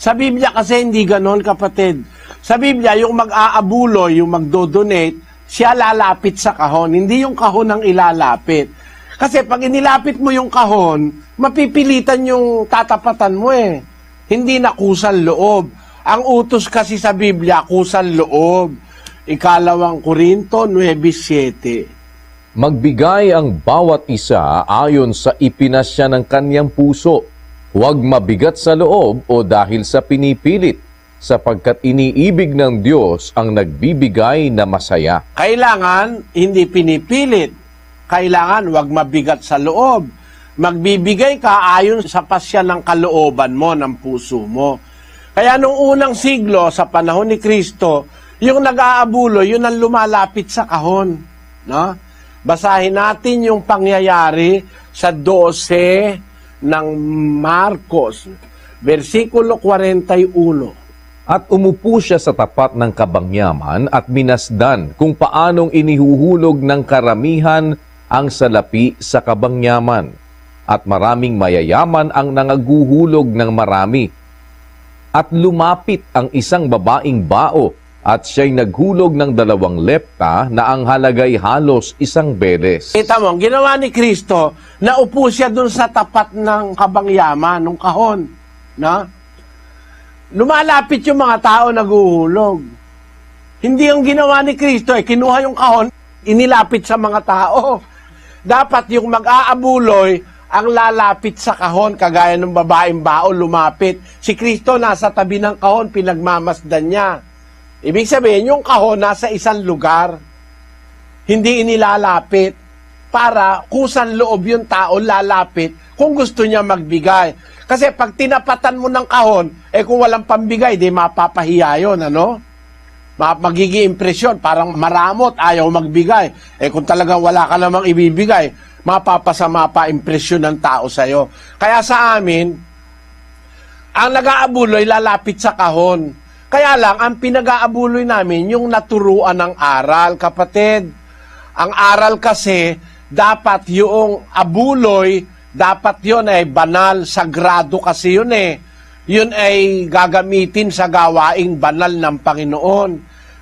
Sa Biblia kasi hindi ganon, kapatid. Sa Biblia, yung mag-aabuloy, yung magdodonate, siya lalapit sa kahon. Hindi yung kahon ang ilalapit. Kasi pag inilapit mo yung kahon, mapipilitan yung tatapatan mo eh. Hindi na kusang loob. Ang utos kasi sa Biblia, kusang loob. 2 Korinto 9:7. Magbigay ang bawat isa ayon sa ipinasya ng kanyang puso. Huwag mabigat sa loob o dahil sa pinipilit, sapagkat iniibig ng Diyos ang nagbibigay na masaya. Kailangan hindi pinipilit. Kailangan huwag mabigat sa loob. Magbibigay ka ayon sa pasya ng kalooban mo, ng puso mo. Kaya nung unang siglo, sa panahon ni Kristo, yung nag-aabulo, yun ang lumalapit sa kahon. No? Basahin natin yung pangyayari sa 12 ng Marcos, versikulo 41. At umupo siya sa tapat ng kabangyaman at minasdan kung paanong inihuhulog ng karamihan ang salapi sa kabangyaman. At maraming mayayaman ang nangaguhulog ng marami. At lumapit ang isang babaeng bao at siya'y naghulog ng 2 lepta na ang halagay halos 1 beles. Kita mo, ginawa ni Kristo, naupo siya dun sa tapat ng kabangyaman, ng kahon. Na? Lumalapit yung mga tao naguhulog. Hindi yung ginawa ni Kristo, kinuha yung kahon, inilapit sa mga tao. Dapat yung mag-aabuloy, ang lalapit sa kahon, kagaya ng babaeng bao, lumapit. Si Kristo nasa tabi ng kahon, pinagmamasdan niya. Ibig sabihin, yung kahon nasa isang lugar, hindi inilalapit para kusang loob yung tao lalapit kung gusto niya magbigay. Kasi pag tinapatan mo ng kahon, kung walang pambigay, di mapapahiya yun, magiging impresyon, parang maramot, ayaw magbigay. Kung talagang wala ka namang ibibigay, mapapasama pa impresyon ng tao sa'yo. Kaya sa amin, ang nag-aabuloy lalapit sa kahon. Kaya lang, ang pinag-aabuloy namin, yung naturuan ng aral, kapatid. Ang aral kasi, dapat yung abuloy, dapat yun ay banal, sagrado kasi yun eh. Yun ay gagamitin sa gawaing banal ng Panginoon.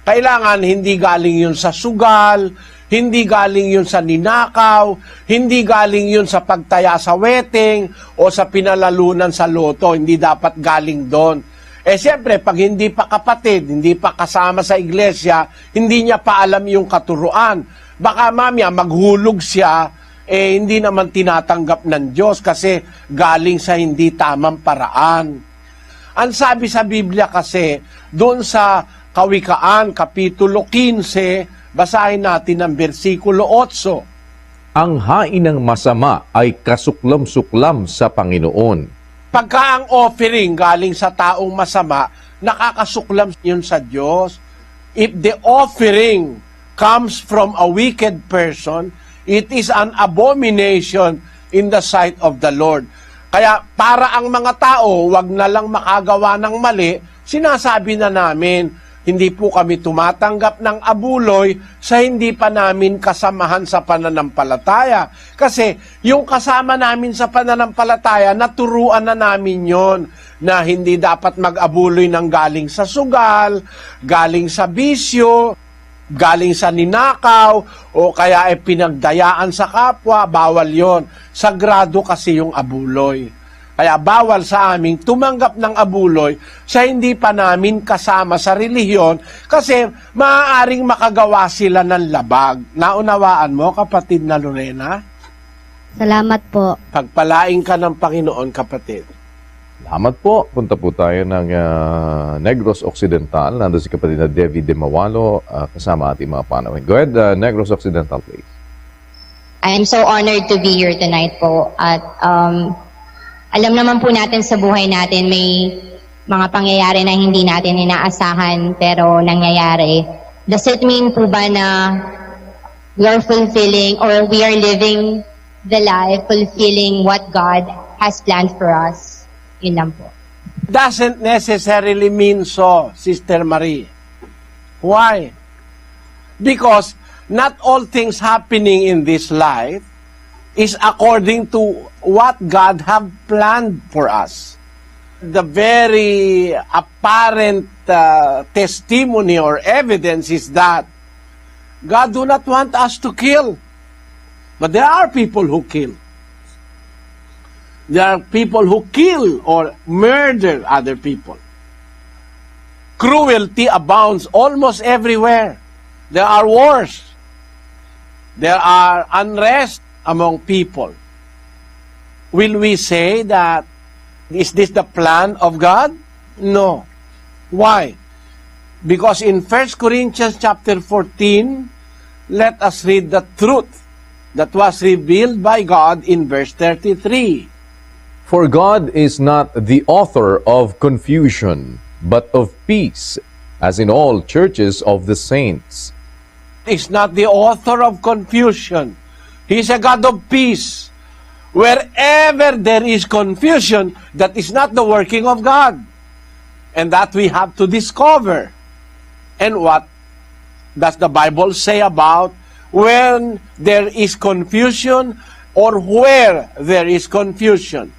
Kailangan hindi galing yun sa sugal, hindi galing yun sa ninakaw, hindi galing yun sa pagtaya sa wedding o sa pinalalunan sa loto. Hindi dapat galing doon. Siyempre, pag hindi pa kapatid, hindi pa kasama sa iglesia, hindi niya pa alam yung katuruan. Baka mamaya maghulog siya, hindi naman tinatanggap ng Diyos kasi galing sa hindi tamang paraan. Ang sabi sa Biblia kasi, doon sa Kawikaan, Kapitulo 15, basahin natin ang versikulo 8. Ang hain ng masama ay kasuklam-suklam sa Panginoon. Pagka ang offering galing sa taong masama, nakakasuklam yun sa Diyos. If the offering comes from a wicked person, it is an abomination in the sight of the Lord. Kaya para ang mga tao, wag na lang makagawa ng mali, sinasabi na namin, hindi po kami tumatanggap ng abuloy sa hindi pa namin kasamahan sa pananampalataya. Kasi yung kasama namin sa pananampalataya, naturuan na namin yon na hindi dapat mag-abuloy ng galing sa sugal, galing sa bisyo, galing sa ninakaw, o kaya ay pinagdayaan sa kapwa, bawal yon. Sagrado kasi yung abuloy. Kaya bawal sa aming tumanggap ng abuloy sa hindi pa namin kasama sa relihiyon kasi maaaring makagawa sila ng labag. Naunawaan mo, kapatid na Lorena? Salamat po. Pagpalain ka ng Panginoon, kapatid. Salamat po. Punta po tayo ng Negros Occidental. Nandun si kapatid na Devi De Mawalo kasama ating mga panawin. Go ahead, Negros Occidental, please. I am so honored to be here tonight po. At alam naman po natin sa buhay natin may mga pangyayari na hindi natin inaasahan pero nangyayari. Does it mean po ba na we are fulfilling or we are living the life fulfilling what God has planned for us? Yun lang po. Doesn't necessarily mean so, Sister Marie. Why? Because not all things happening in this life is according to what God have planned for us. The very apparent testimony or evidence is that God do not want us to kill. But there are people who kill. There are people who kill or murder other people. Cruelty abounds almost everywhere. There are wars. There are unrest among people. Will we say that, is this the plan of God? No. Why? Because in 1 Corinthians chapter 14, let us read the truth that was revealed by God in verse 33. For God is not the author of confusion, but of peace, as in all churches of the saints. Is not the author of confusion. He's a God of peace. Wherever there is confusion, that is not the working of God. And that we have to discover. And what does the Bible say about when there is confusion or where there is confusion?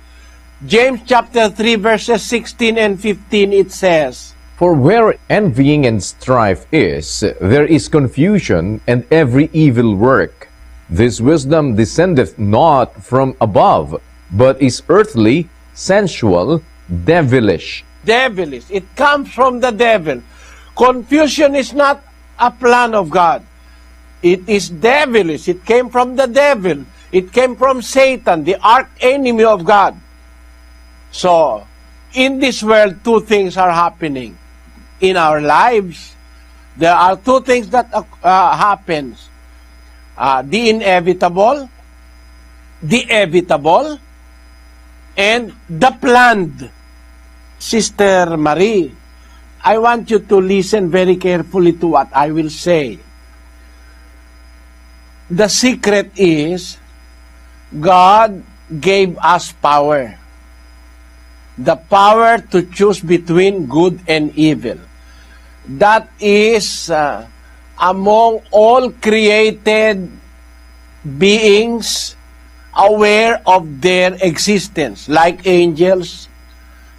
James chapter 3 verses 16 and 15, it says, For where envying and strife is, there is confusion and every evil work. This wisdom descendeth not from above, but is earthly, sensual, devilish. Devilish. It comes from the devil. Confusion is not a plan of God. It is devilish. It came from the devil. It came from Satan, the arch-enemy of God. So, in this world, two things are happening. In our lives, there are two things that happens. The inevitable, the evitable, and the planned. Sister Marie, I want you to listen very carefully to what I will say. The secret is, God gave us power. The power to choose between good and evil. That is among all created beings aware of their existence, like angels,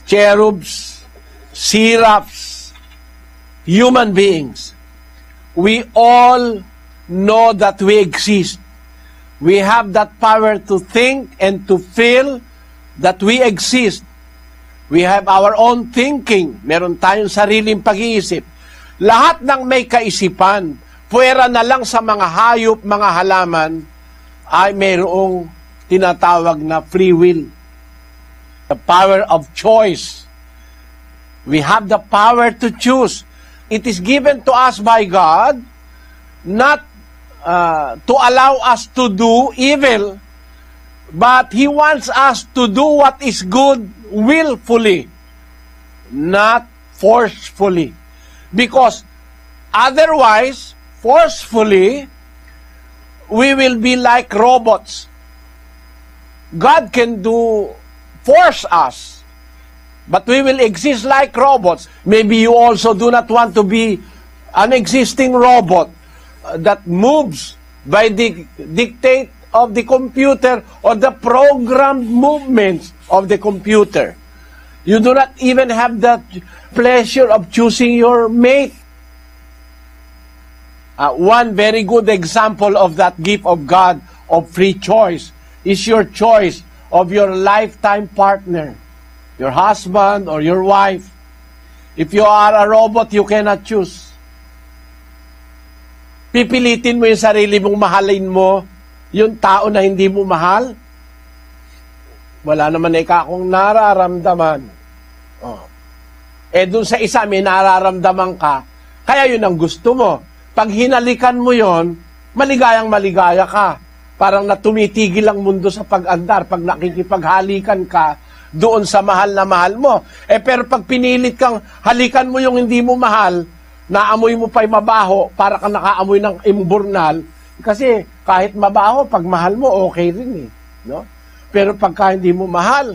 cherubs, seraphs, human beings. We all know that we exist. We have that power to think and to feel that we exist. We have our own thinking. Meron tayong sariling pag-iisip. Lahat ng may kaisipan, puwera na lang sa mga hayop, mga halaman, ay mayroong tinatawag na free will. The power of choice. We have the power to choose. It is given to us by God, not to allow us to do evil, but He wants us to do what is good willfully, not forcefully. Because otherwise, forcefully, we will be like robots. God can force us, but we will exist like robots. Maybe you also do not want to be an existing robot that moves by the dictate of the computer or the programmed movements of the computer. You do not even have the pleasure of choosing your mate. One very good example of that gift of God of free choice is your choice of your lifetime partner, your husband or your wife. If you are a robot, you cannot choose. Pipilitin mo yung sarili mong mahalin mo, yung tao na hindi mo mahal. Wala naman akong nararamdaman. Oh. Dun sa isa may nararamdaman ka, kaya yun ang gusto mo. Pag hinalikan mo yon, maligayang maligaya ka. Parang natumitigil ang mundo sa pag-andar pag nakikipaghalikan ka doon sa mahal na mahal mo. Pero pag pinilit kang halikan mo yung hindi mo mahal, naamoy mo pa'y mabaho, para kang nakaamoy ng imburnal, kasi kahit mabaho, pag mahal mo, okay rin eh. No? Pero pagka hindi mo mahal,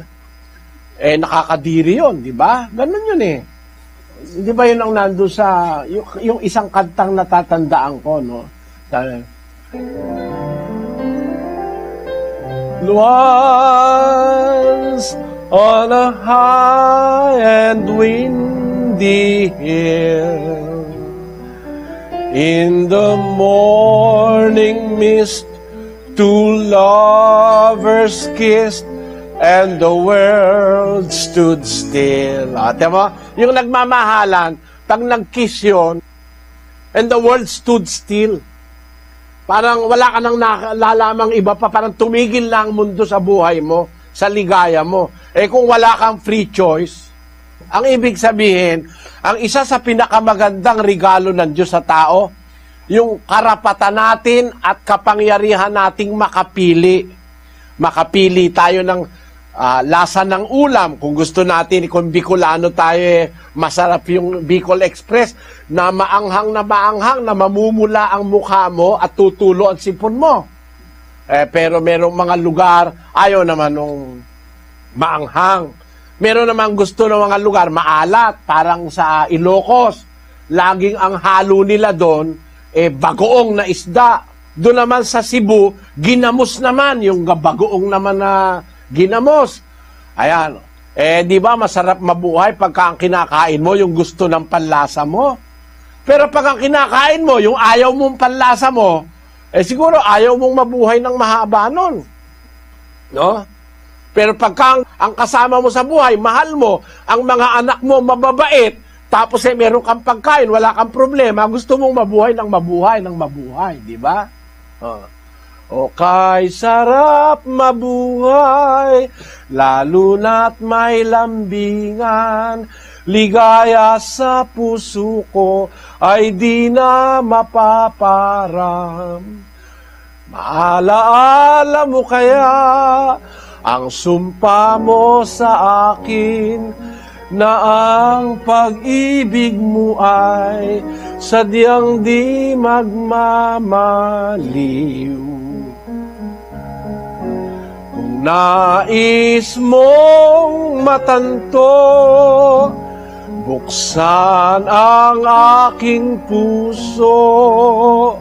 nakakadiri yun, di ba? Ganun yun eh. Di ba yun ang nandun sa, yung isang kantang natatandaan ko, no? Once on a high and windy hill, in the morning mist, two lovers kissed, and the world stood still. Diba? Yung nagmamahalan, pag nag-kiss yun, and the world stood still. Parang wala ka nang nalalamang iba pa, parang tumigil lang ang mundo sa buhay mo, sa ligaya mo. Kung wala kang free choice, ang ibig sabihin, ang isa sa pinakamagandang regalo ng Diyos sa tao, yung karapatan natin at kapangyarihan nating makapili. Makapili tayo ng lasa ng ulam. Kung gusto natin, kung Bicolano tayo, masarap yung Bicol Express na maanghang, na mamumula ang mukha mo at tutulo ang sipon mo. Pero merong mga lugar, ayaw naman nung maanghang. Meron naman gusto ng mga lugar, maalat, parang sa Ilocos. Laging ang halo nila doon, bagoong na isda. Doon naman sa Cebu, ginamos naman, yung bagoong naman na ginamos. Ayan. Di ba masarap mabuhay pagka ang kinakain mo, yung gusto ng panlasa mo? Pero pag ang kinakain mo, yung ayaw mong panlasa mo, siguro ayaw mong mabuhay ng mahaba nun. No? Pero pagka ang kasama mo sa buhay, mahal mo, ang mga anak mo mababait, tapos meron kang pagkain, wala kang problema, gusto mong mabuhay ng mabuhay, di ba? O kay sarap mabuhay, lalo na't may lambingan, ligaya sa puso ko ay di na mapaparam. Maalaala mo kaya ang sumpa mo sa akin, na ang pag-ibig mo ay sadyang di magmamaliw. Nais mong matanto, Buksan ang aking puso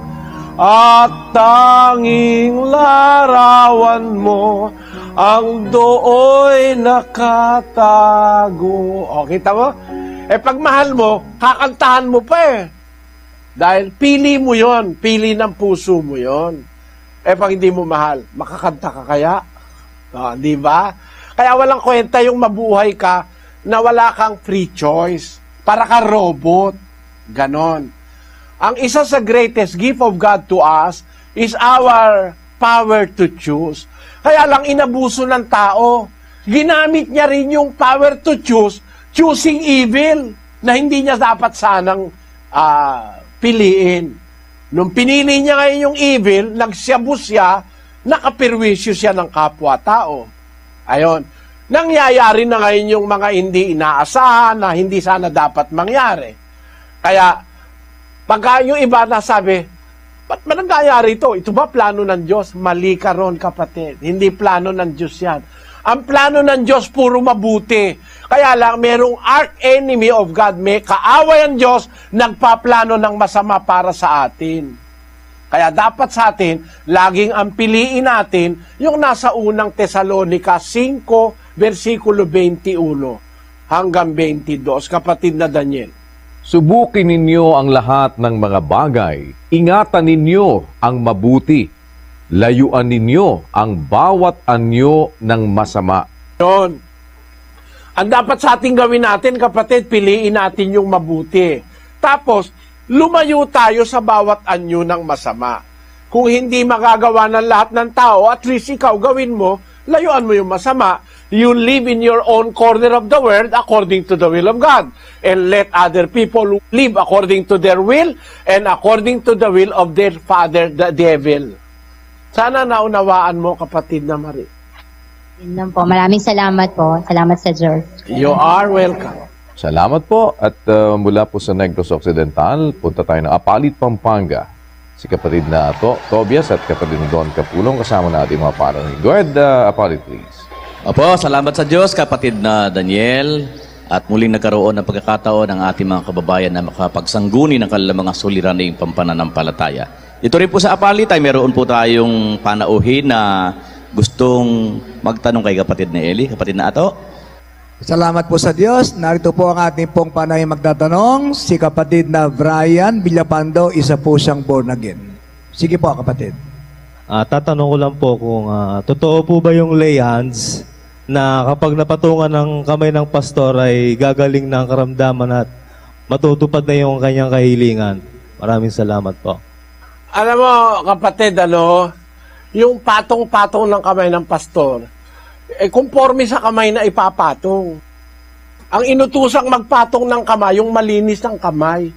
at tanging larawan mo ang dooy nakatago. O, kita mo? Pag mahal mo, kakantahan mo pa eh. Dahil pili mo yon, pili ng puso mo yon. Pag hindi mo mahal, makakanta ka kaya? Di ba? Kaya walang kwenta yung mabuhay ka na wala kang free choice. Para ka robot. Ganon. Ang isa sa greatest gift of God to us is our power to choose. Kaya lang inabuso ng tao. Ginamit niya rin yung power to choose, choosing evil, na hindi niya dapat sanang piliin. Nung pinili niya ngayon yung evil, nagsyabos siya, nakapirwisyo siya ng kapwa-tao. Ayon. Nangyayari na ngayon yung mga hindi inaasahan na hindi sana dapat mangyari. Kaya, pagka yung iba nasabi, ba't ba nangyayari ito? Ito ba plano ng Diyos? Mali ka ron, kapatid. Hindi plano ng Diyos yan. Ang plano ng Diyos, puro mabuti. Kaya lang, merong arch-enemy of God, may kaaway ang Diyos, nagpaplano ng masama para sa atin. Kaya dapat sa atin, laging ang piliin natin, yung nasa unang Tesalonica 5, versikulo 21 hanggang 22, kapatid na Daniel. Subukin ninyo ang lahat ng mga bagay. Ingatan ninyo ang mabuti. Layuan ninyo ang bawat anyo ng masama. Yun. Ang dapat sa ating gawin natin, kapatid, piliin natin yung mabuti. Tapos, lumayo tayo sa bawat anyo ng masama. Kung hindi magagawa ng lahat ng tao, at least ikaw gawin mo, layuan mo yung masama. You live in your own corner of the world according to the will of God. And let other people live according to their will and according to the will of their father, the devil. Sana naunawaan mo, kapatid na Marie. Yun po. Maraming salamat po. Salamat sa Diyos. You are welcome. Salamat po. At mula po sa Negros Occidental, punta tayo ng Apalit, Pampanga. Si kapatid na Tobias at kapatid ni Don Capulong kasama natin mga paraling. Go ahead, Apalit, please. Opo, salamat sa Diyos, kapatid na Daniel. At muling nagkaroon ng pagkakataon ng ating mga kababayan na makapagsangguni ng kanilang mga suliraning pampananampalataya. Ito rin po sa Apalit ay meron po tayong panauhin na gustong magtanong kay kapatid na Eli. Kapatid na Ato. Salamat po sa Diyos. Narito po ang ating pong panay magtatanong. Si kapatid na Brian Villapando, isa po siyang born again. Sige po, kapatid. Tatanong ko lang po kung totoo po ba yung lay hands na kapag napatungan ng kamay ng pastor ay gagaling ng karamdaman at matutupad na yung kanyang kahilingan. Maraming salamat po. Alam mo, kapatid, yung patong-patong ng kamay ng pastor, conforme sa kamay na ipapatong. Ang inutusang magpatong ng kamay, yung malinis ng kamay.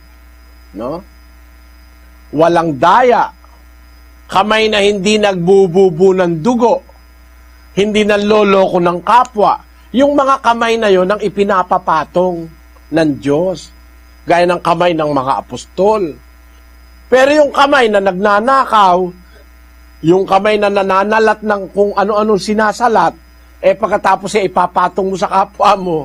No? Walang daya. Kamay na hindi nagbububu ng dugo. Hindi nanloloko ng kapwa. Yung mga kamay na yon ang ipinapapatong ng Diyos. Gaya ng kamay ng mga apostol. Pero yung kamay na nagnanakaw, yung kamay na nananalat ng kung ano-anong sinasalat, pagkatapos ipapatong mo sa kapwa mo,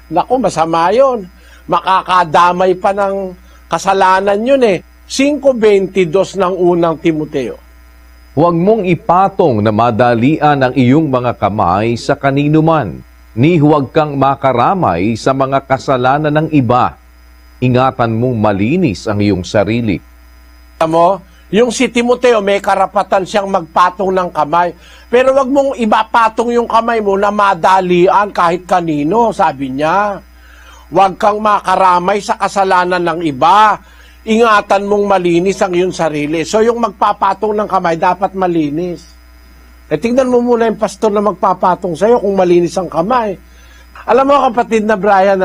naku, masama yun. Makakadamay pa ng kasalanan yun 5:22 ng unang Timoteo. Huwag mong ipatong na madalian ang iyong mga kamay sa kanino man, ni huwag kang makaramay sa mga kasalanan ng iba. Ingatan mong malinis ang iyong sarili. Mo, yung si Timoteo may karapatan siyang magpatong ng kamay. Pero wag mong ibapatong yung kamay mo na madalian kahit kanino, sabi niya. Huwag kang makaramay sa kasalanan ng iba. Ingatan mong malinis ang iyong sarili. So yung magpapatong ng kamay, dapat malinis. Tingnan mo muna yung pastor na magpapatong sa'yo kung malinis ang kamay. Alam mo, kapatid na Brian,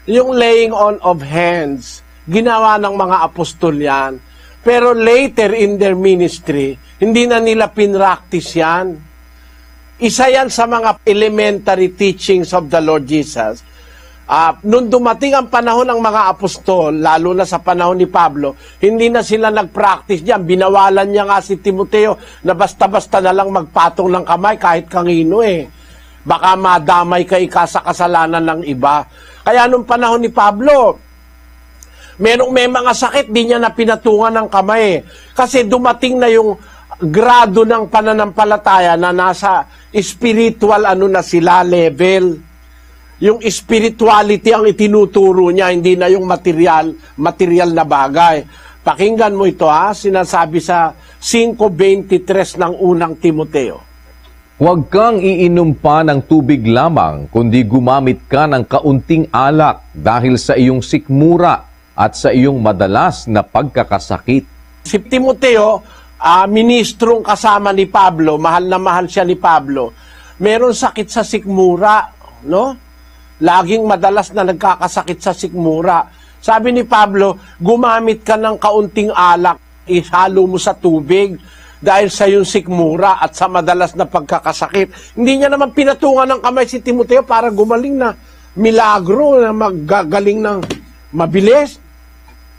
yung laying on of hands, ginawa ng mga apostol yan. Pero later in their ministry, hindi na nila pinractice yan. Isa yan sa mga elementary teachings of the Lord Jesus. Nung dumating ang panahon ng mga apostol, lalo na sa panahon ni Pablo, hindi na sila nag-practice diyan. Binawalan niya nga si Timoteo na basta-basta na lang magpatong ng kamay kahit kanino Baka madamay ka sa kasalanan ng iba. Kaya nung panahon ni Pablo, may mga sakit, di niya na pinatungan ng kamay. Kasi dumating na yung grado ng pananampalataya na nasa spiritual na sila level. Yung spirituality ang itinuturo niya, hindi na yung material na bagay. Pakinggan mo ito sinasabi sa 5:23 ng unang Timoteo. Huwag kang iinom pa ng tubig lamang, kundi gumamit ka ng kaunting alak dahil sa iyong sikmura at sa iyong madalas na pagkakasakit. Si Timoteo, ministrong kasama ni Pablo, mahal na mahal siya ni Pablo, meron sakit sa sikmura, no? Laging madalas na nagkakasakit sa sikmura. Sabi ni Pablo, gumamit ka ng kaunting alak, ihalo mo sa tubig dahil sa yung sikmura at sa madalas na pagkakasakit. Hindi niya naman pinatungan ng kamay si Timoteo para gumaling na milagro, na maggagaling ng mabilis.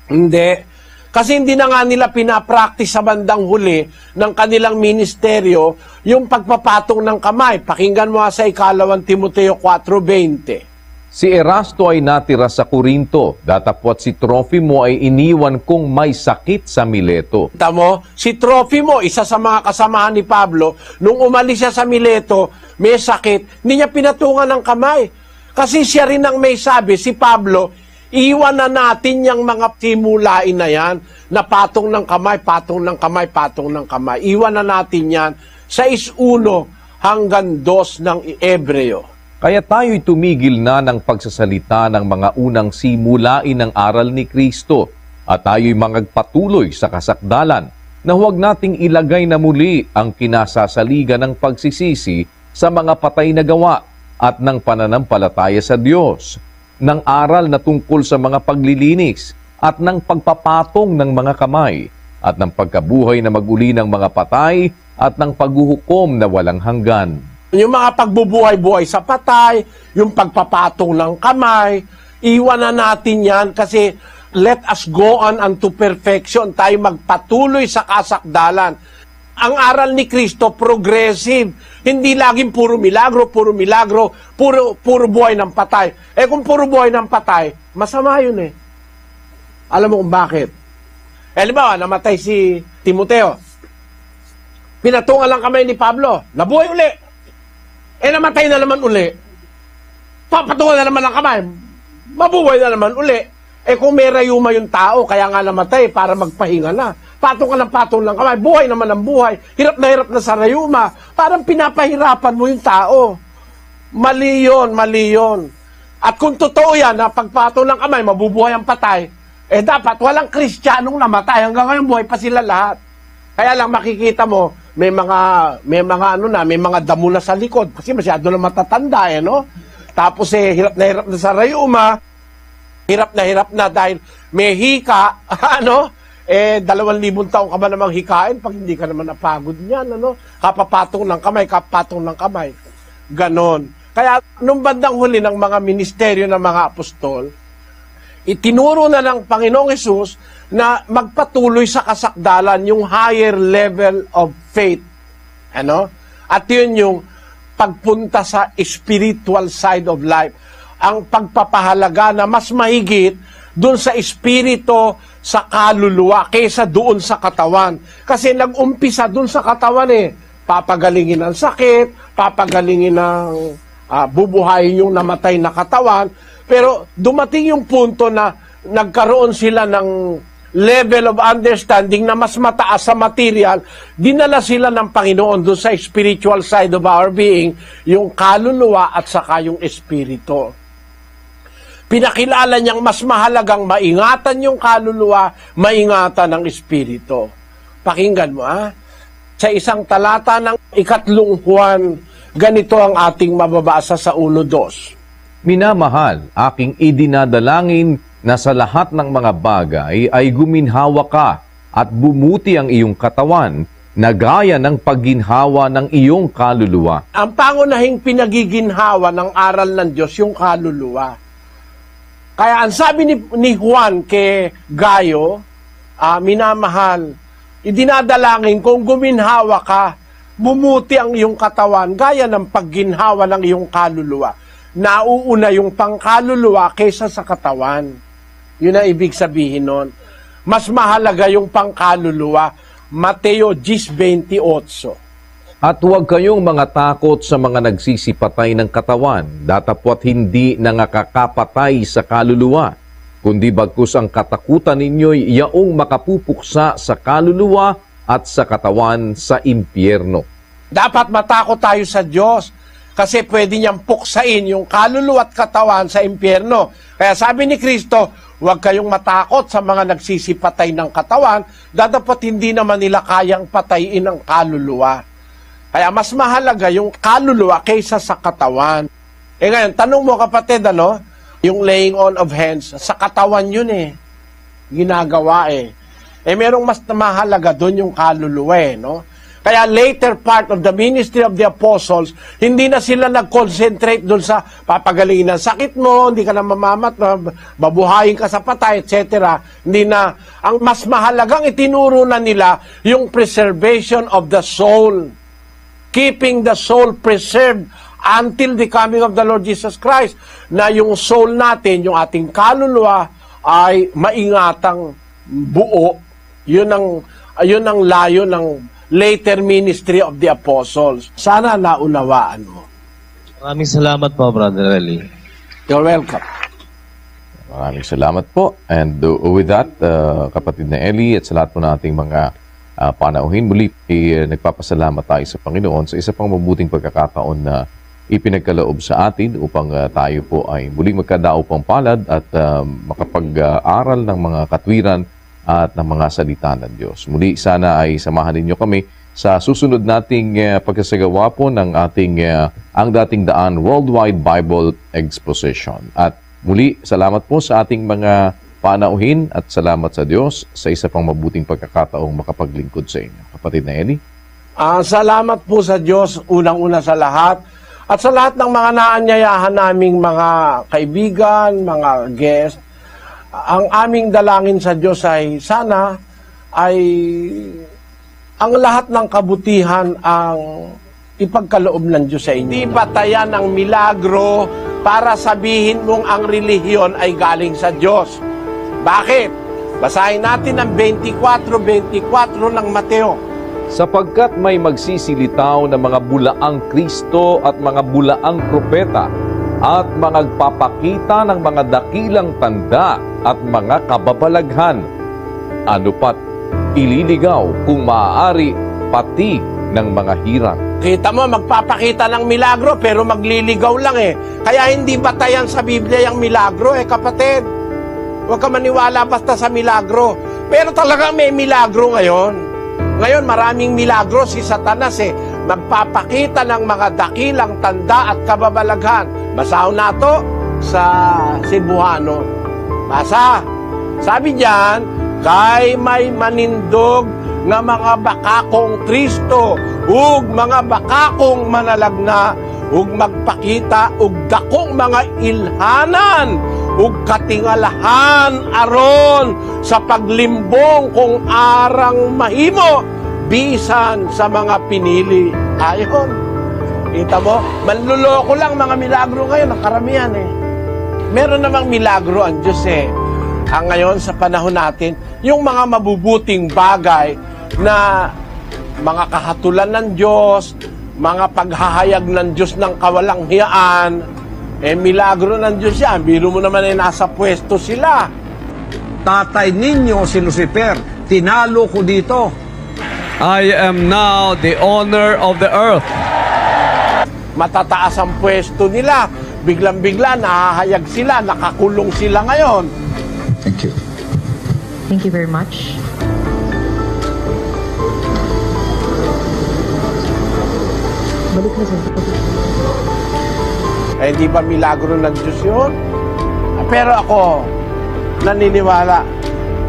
Hindi. Kasi hindi na nga nila pinapractice sa bandang huli ng kanilang ministeryo yung pagpapatong ng kamay. Pakinggan mo sa 2 Timoteo 4:20. Si Erasto ay natira sa Corinto, datapwat si Trofimo ay iniwan kong may sakit sa Mileto. Tamo, si Trofimo, isa sa mga kasamahan ni Pablo, nung umalis siya sa Mileto, may sakit, hindi niya pinatungan ng kamay. Kasi siya rin ang may sabi, si Pablo, iwan na natin yung mga simulain na yan, na patong ng kamay, patong ng kamay, patong ng kamay. Iwan na natin yan sa 1 hanggang 2 ng Hebreo. Kaya tayo'y tumigil na ng pagsasalita ng mga unang simulain ng aral ni Kristo at tayo'y magpatuloy sa kasakdalan na huwag nating ilagay na muli ang kinasasaligan ng pagsisisi sa mga patay na gawa at ng pananampalataya sa Diyos, ng aral na tungkol sa mga paglilinis at ng pagpapatong ng mga kamay at ng pagkabuhay na maguli ng mga patay at ng paghuhukom na walang hanggan. Yung mga pagbubuhay-buhay sa patay, yung pagpapatong ng kamay, iwan na natin yan kasi let us go on unto perfection. Tayo magpatuloy sa kasakdalan. Ang aral ni Kristo, progressive. Hindi laging puro milagro, puro buhay ng patay. Kung puro buhay ng patay, masama yun Alam mo kung bakit? Halimbawa, namatay si Timoteo. Pinatungan lang kamay ni Pablo. Nabuhay uli. Namatay na naman uli. Papatungan na naman ang kamay. Mabuhay na naman uli. Kung may rayuma yung tao, kaya nga namatay para magpahinga na. Patong ka ng patong ng kamay. Buhay naman ang buhay. Hirap na sa rayuma. Parang pinapahirapan mo yung tao. Mali yun. At kung totoo yan, na pagpatong ng kamay, mabubuhay ang patay, dapat walang Kristiyanong namatay. Hanggang ngayon, buhay pa sila lahat. Kaya lang makikita mo, may mga damo na sa likod kasi masyado na matatanda no? Tapos hirap na sa rayuma, hirap na dahil may hika, 2,000 taong ka ba namang hikain pag hindi ka naman napagod niyan, kapapatong ng kamay. Ganon. Kaya nung bandang huli ng mga ministeryo ng mga apostol, itinuro na ng Panginoong Hesus na magpatuloy sa kasakdalan yung higher level of faith. At yun yung pagpunta sa spiritual side of life. Ang pagpapahalaga na mas mahigit dun sa espiritu, sa kaluluwa, kaysa doon sa katawan. Kasi nag-umpisa dun sa katawan Papagalingin ang sakit, papagalingin ng bubuhayin yung namatay na katawan. Pero dumating yung punto na nagkaroon sila ng level of understanding na mas mataas sa material, dinala sila ng Panginoon doon sa spiritual side of our being, yung kaluluwa at saka yung espiritu. Pinakilala niyang mas mahalagang maingatan yung kaluluwa, maingatan ang espiritu. Pakinggan mo Sa isang talata ng 3 Juan, ganito ang ating mababasa sa 1:2. Minamahal, aking idinadalangin na sa lahat ng mga bagay ay guminhawa ka at bumuti ang iyong katawan na gaya ng pagginhawa ng iyong kaluluwa. Ang pangunahing pinagiginhawa ng aral ng Diyos, yung kaluluwa. Kaya ang sabi ni Juan kay Gayo, minamahal, idinadalangin kung guminhawa ka, bumuti ang iyong katawan gaya ng pagginhawa ng iyong kaluluwa. nauuna yung pangkaluluwa kaysa sa katawan. Yun ang ibig sabihin nun. Mas mahalaga yung pangkaluluwa. Mateo 10:28. At huwag kayong mga takot sa mga nagsisipatay ng katawan, datapwat hindi nangakakapatay sa kaluluwa, kundi bagkus ang katakutan ninyo'y yaong makapupuksa sa kaluluwa at sa katawan sa impyerno. Dapat matakot tayo sa Diyos kasi pwede niyang puksain yung kaluluwa at katawan sa impyerno. Kaya sabi ni Kristo, huwag kayong matakot sa mga nagsisipatay ng katawan, datapwat hindi naman nila kayang patayin ang kaluluwa. Kaya mas mahalaga yung kaluluwa kaysa sa katawan. Ngayon, tanong mo kapatid, yung laying on of hands, sa katawan yun ginagawa merong mas mahalaga doon yung kaluluwa no? Kaya later part of the ministry of the apostles, hindi na sila nag-concentrate doon sa papagalingin ng sakit mo, hindi ka na mamamat, babuhayin ka sa patay, etc. Hindi na. Ang mas mahalagang itinuro na nila yung preservation of the soul. Keeping the soul preserved until the coming of the Lord Jesus Christ, na yung soul natin, yung ating kaluluwa, ay maingatang buo. Yun ang layo ng later ministry of the apostles. Sana naunawaan mo. Maraming salamat po, Brother Eli. You're welcome. Maraming salamat po. And with that, kapatid na Eli, at sa lahat po nating mga panauhin, muli nagpapasalamat tayo sa Panginoon sa isa pang mabuting pagkakataon na ipinagkaloob sa atin upang tayo po ay muling magkadaupang palad at makapag-aral ng mga katwiran at ng mga salita ng Diyos. Muli sana ay samahan ninyo kami sa susunod nating pagkasagawa po ng ating Ang Dating Daan Worldwide Bible Exposition. At muli, salamat po sa ating mga panauhin at salamat sa Diyos sa isa pang mabuting pagkakataong makapaglingkod sa inyo. Kapatid na Eli? Salamat po sa Diyos, unang-una sa lahat. At sa lahat ng mga naanyayahan naming mga kaibigan, mga guest, ang aming dalangin sa Diyos ay sana ay ang lahat ng kabutihan ang ipagkaloob ng Diyos sa inyo. Hindi batayan ng milagro para sabihin mong ang relihiyon ay galing sa Diyos. Bakit? Basahin natin ang 24:24 ng Mateo. Sapagkat may magsisilitaw na mga bulaang Kristo at mga bulaang propeta at magpapakita ng mga dakilang tanda at mga kababalaghan. Ano pat, ililigaw kung maaari pati ng mga hirang. Kita mo, magpapakita ng milagro pero magliligaw lang Kaya hindi batayan sa Biblia yung milagro kapatid. Huwag ka maniwala basta sa milagro. Pero talagang may milagro ngayon. Ngayon, maraming milagro si Satanas Magpapakita ng mga dakilang tanda at kababalaghan. Basahin nato sa Cebuano. Basa. Sabi diyan, kay may manindog nga mga bakakong Kristo, ug mga bakakong manalagna, ug magpakita, ug dakong mga ilhanan, ug katingalahan aron sa paglimbong kung arang mahimo bisan sa mga pinili. Ayon. Kita mo, manluloko lang mga milagro ngayon, ang karamihan Meron namang milagro ang Diyos Ang ngayon sa panahon natin, yung mga mabubuting bagay na mga kahatulan ng Diyos, mga paghahayag ng Diyos ng kawalang hiyaan, milagro ng Diyos yan. Biro mo naman nasa pwesto sila. Tatay ninyo si Lucifer, tinalo ko dito. I am now the owner of the earth. Matataas ang pwesto nila. Biglang-bigla, nahahayag sila, nakakulong sila ngayon. Thank you. Thank you very much. Balik na sa hindi ba milagro ng Diyos yun? Pero ako, naniniwala,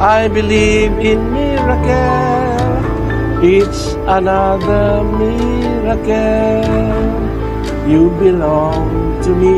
I believe in miracle. It's another miracle. You belong to me.